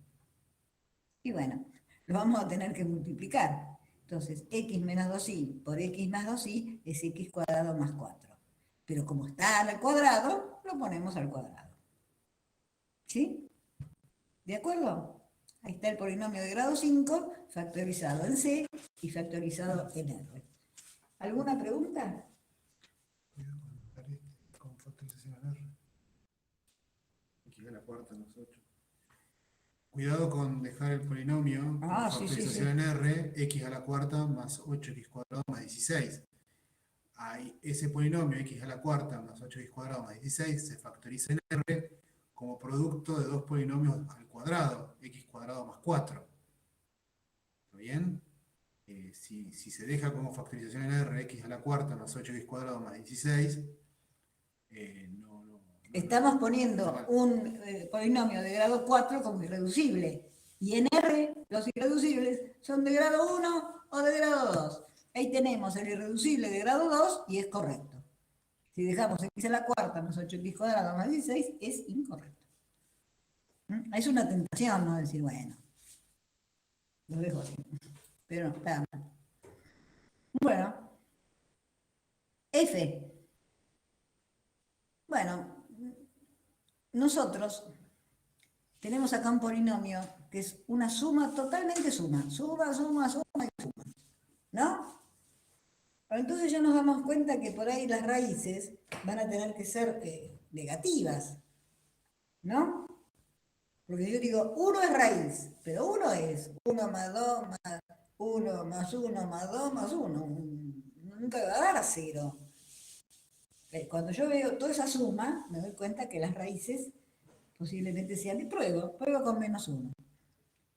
Y bueno, lo vamos a tener que multiplicar. Entonces, x menos 2i por x más 2i es x cuadrado más 4. Pero como está al cuadrado, lo ponemos al cuadrado. ¿Sí? ¿De acuerdo? Ahí está el polinomio de grado 5, factorizado en C y factorizado en R. ¿Alguna pregunta? Con factorización en R. X a la cuarta más 8. Cuidado con dejar el polinomio con factorización en R, x a la cuarta más 8x cuadrado más 16. Ahí, ese polinomio x a la cuarta más 8x cuadrado más 16 se factoriza en R como producto de dos polinomios al cuadrado, x cuadrado más 4. ¿Está bien? Si se deja como factorización en R, x a la cuarta más 8x cuadrado más 16, estamos poniendo un polinomio de grado 4 como irreducible. Y en R, los irreducibles son de grado 1 o de grado 2. Ahí tenemos el irreducible de grado 2 y es correcto. Si dejamos x a la cuarta más 8x cuadrado más 16, es incorrecto. Es una tentación, ¿no? Decir, bueno, lo dejo así. Pero no, está mal. Bueno, F. Bueno, nosotros tenemos acá un polinomio que es una suma, totalmente suma. Suma y suma, ¿no? Entonces ya nos damos cuenta que por ahí las raíces van a tener que ser negativas, ¿no? Porque yo digo, 1 es raíz, pero 1 es 1 más 2 más 1 más 1 más 2 más 1. Nunca va a dar 0. Cuando yo veo toda esa suma, me doy cuenta que las raíces posiblemente sean, y pruebo con menos 1.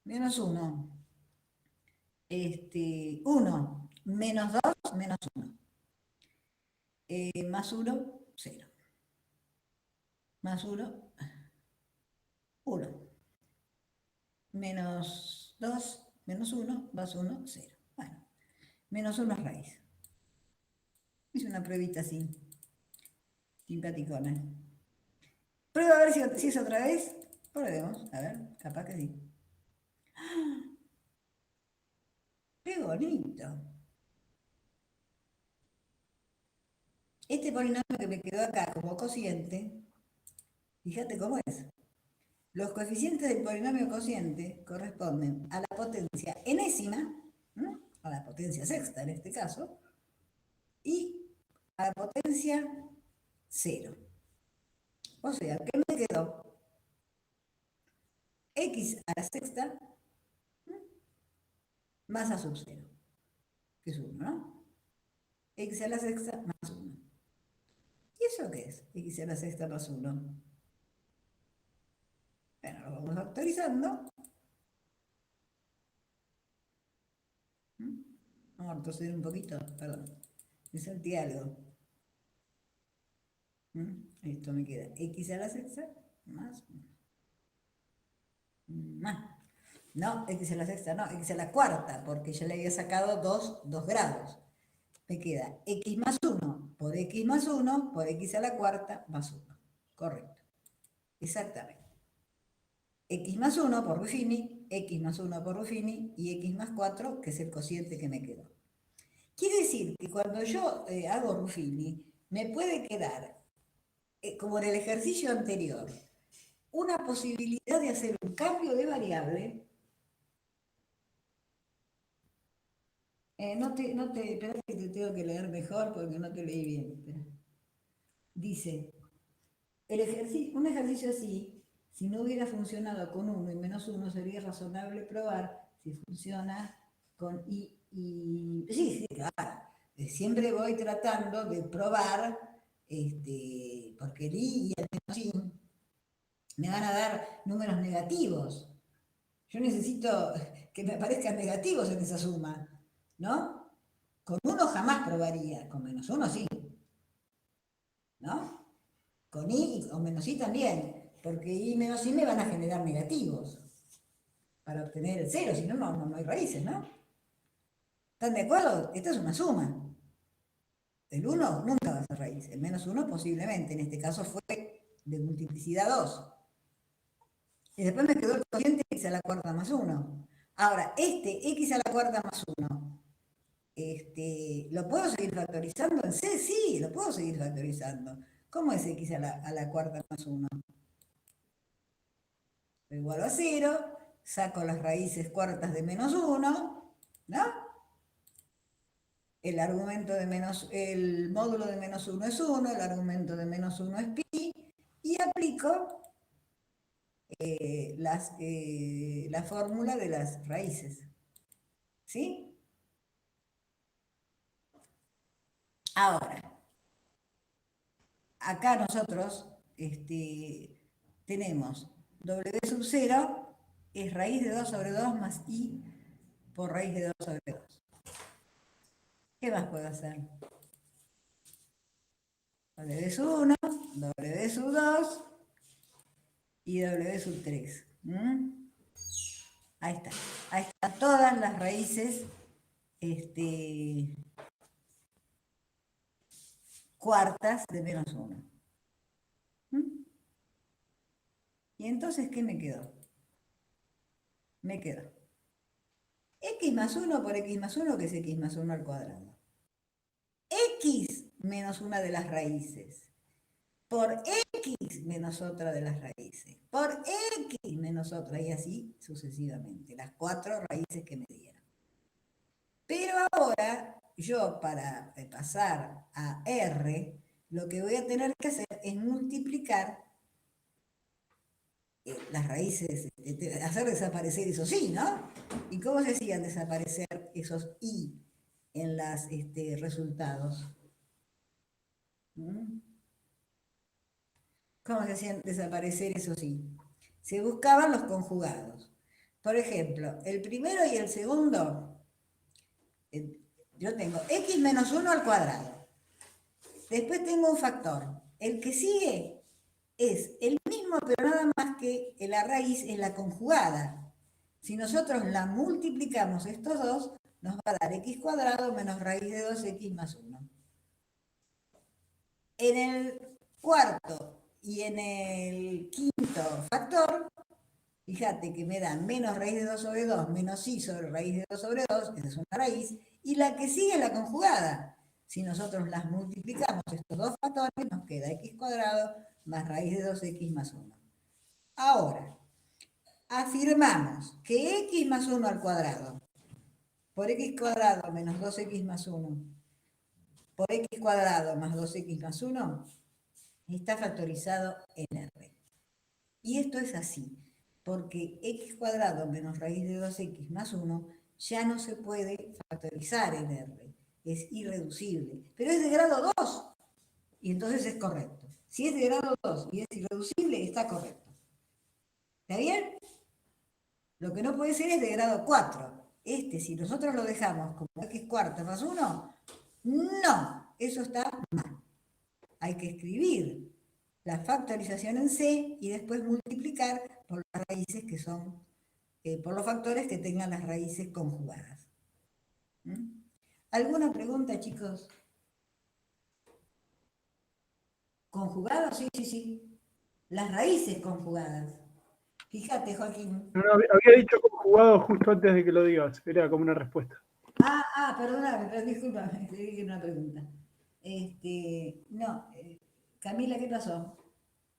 Menos 1. 1 menos 2 2 menos 1. Más 1, 0. Más 1, 1. Menos 2, menos 1, más 1, 0. Bueno, menos 1 es raíz. Hice una pruebita así, simpaticona. Prueba a ver si es otra vez. Probemos, a ver, capaz que sí. ¡Qué bonito! Este polinomio que me quedó acá como cociente, fíjate cómo es. Los coeficientes del polinomio cociente corresponden a la potencia enésima, ¿no?, a la potencia sexta en este caso, y a la potencia 0. O sea, que me quedó x a la sexta, ¿no?, más a sub 0, que es 1, ¿no? X a la sexta más 1. ¿Y eso qué es? X a la sexta más 1. Bueno, lo vamos factorizando. Vamos a retroceder un poquito, perdón. Me salté algo. Esto me queda x a la sexta más 1. No, x a la sexta, no, x a la cuarta, porque ya le había sacado 2 grados. Me queda x más 1 por x más 1 por x a la cuarta más 1. Correcto. Exactamente. X más 1 por Ruffini, x más 1 por Ruffini y x más 4, que es el cociente que me quedó. Quiere decir que cuando yo hago Ruffini, me puede quedar, como en el ejercicio anterior, una posibilidad de hacer un cambio de variable. Espera que te tengo que leer mejor porque no te leí bien. Espera. Dice, un ejercicio así, si no hubiera funcionado con 1 y menos 1, sería razonable probar si funciona con i y... Sí, claro. Siempre voy tratando de probar, porque el i y el menos i me van a dar números negativos. Yo necesito que me aparezcan negativos en esa suma, ¿no? Con 1 jamás probaría, con menos 1 sí, ¿no? Con i o menos i también, porque i y menos i me van a generar negativos para obtener el 0, si no, no hay raíces, ¿no? ¿Están de acuerdo? Esta es una suma. El 1 nunca va a ser raíz, el menos 1 posiblemente, en este caso fue de multiplicidad 2. Y después me quedó el cociente x a la cuarta más 1. Ahora, x a la cuarta más 1, ¿lo puedo seguir factorizando en C? Sí, lo puedo seguir factorizando. ¿Cómo es x a la cuarta más 1? Lo igualo a 0, saco las raíces cuartas de menos 1, ¿no? El módulo de menos 1 es 1, el argumento de menos 1 es pi, y aplico la fórmula de las raíces. ¿Sí? Ahora, acá nosotros tenemos w sub 0 es raíz de 2 sobre 2 más i por raíz de 2 sobre 2. ¿Qué más puedo hacer? W sub 1, W sub 2 y W sub 3. Ahí está. Ahí están todas las raíces cuartas de menos 1. Y entonces, ¿qué me quedó? Me quedó x más 1 por x más 1, que es x más 1 al cuadrado. X menos una de las raíces. Por x menos otra de las raíces. Por x menos otra, y así sucesivamente. Las 4 raíces que me dieron. Pero ahora, yo para pasar a R, lo que voy a tener que hacer es multiplicar las raíces, hacer desaparecer esos i, ¿no? ¿Y cómo se hacían desaparecer esos i en los resultados? ¿Cómo se hacían desaparecer esos i? Se buscaban los conjugados. Por ejemplo, el primero y el segundo, Yo tengo x menos 1 al cuadrado. Después tengo un factor. El que sigue es el mismo, pero nada más que la raíz es la conjugada. Si nosotros la multiplicamos estos dos, nos va a dar x cuadrado menos raíz de 2x más 1. En el cuarto y en el quinto factor, fíjate que me dan menos raíz de 2 sobre 2, menos i sobre raíz de 2 sobre 2, esa es una raíz, y la que sigue es la conjugada. Si nosotros las multiplicamos estos dos factores, nos queda x cuadrado más raíz de 2x más 1. Ahora, afirmamos que x más 1 al cuadrado por x cuadrado menos 2x más 1 por x cuadrado más 2x más 1 está factorizado en R. Y esto es así, porque x cuadrado menos raíz de 2x más 1 ya no se puede factorizar en R. Es irreducible, pero es de grado 2 y entonces es correcto. Si es de grado 2 y es irreducible, está correcto. ¿Está bien? Lo que no puede ser es de grado 4. Si nosotros lo dejamos como x cuarta más 1, no, eso está mal. Hay que escribir la factorización en C y después multiplicar por las raíces que son, por los factores que tengan las raíces conjugadas. ¿Mm? ¿Alguna pregunta, chicos? ¿Conjugados? Sí, sí, sí. Las raíces conjugadas. Fíjate, Joaquín. No, había dicho conjugado justo antes de que lo digas, era como una respuesta. Perdóname, pero discúlpame, te dije una pregunta. No, Camila, ¿qué pasó?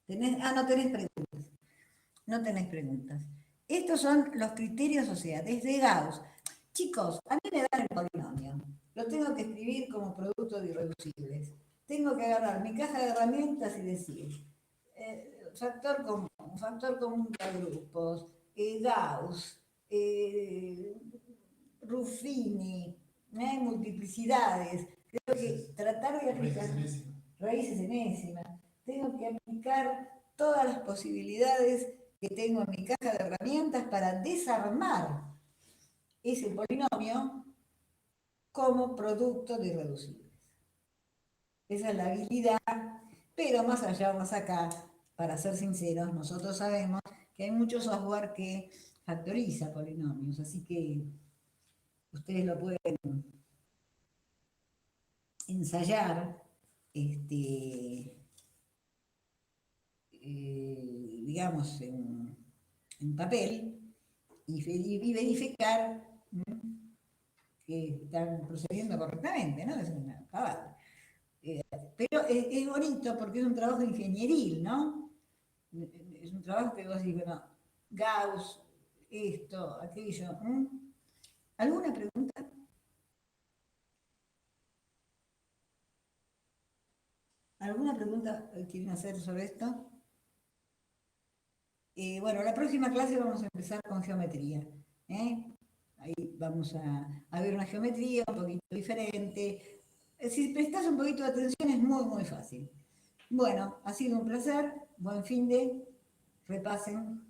No tenés preguntas. No tenés preguntas. Estos son los criterios, o sea, desde Gauss. Chicos, a mí me dan el polinomio. Lo tengo que escribir como producto de irreducibles. Tengo que agarrar mi caja de herramientas y decir, factor común de grupos, Gauss, Ruffini, multiplicidades. Creo que tratar de aplicar raíces enésimas. Tengo que aplicar todas las posibilidades que tengo en mi caja de herramientas para desarmar ese polinomio como producto de irreducibles. Esa es la habilidad, pero más allá, más acá, para ser sinceros, nosotros sabemos que hay mucho software que factoriza polinomios, así que ustedes lo pueden ensayar, digamos, en papel y verificar que están procediendo correctamente, ¿no? Es una pavada. Pero es bonito porque es un trabajo ingenieril, ¿no? Es un trabajo que vos decís, bueno, Gauss, esto, aquello. ¿Alguna pregunta? ¿Alguna pregunta quieren hacer sobre esto? Bueno, la próxima clase vamos a empezar con geometría. Ahí vamos a ver una geometría un poquito diferente. Si prestás un poquito de atención es muy, muy fácil. Bueno, ha sido un placer. Buen fin de. Repasen.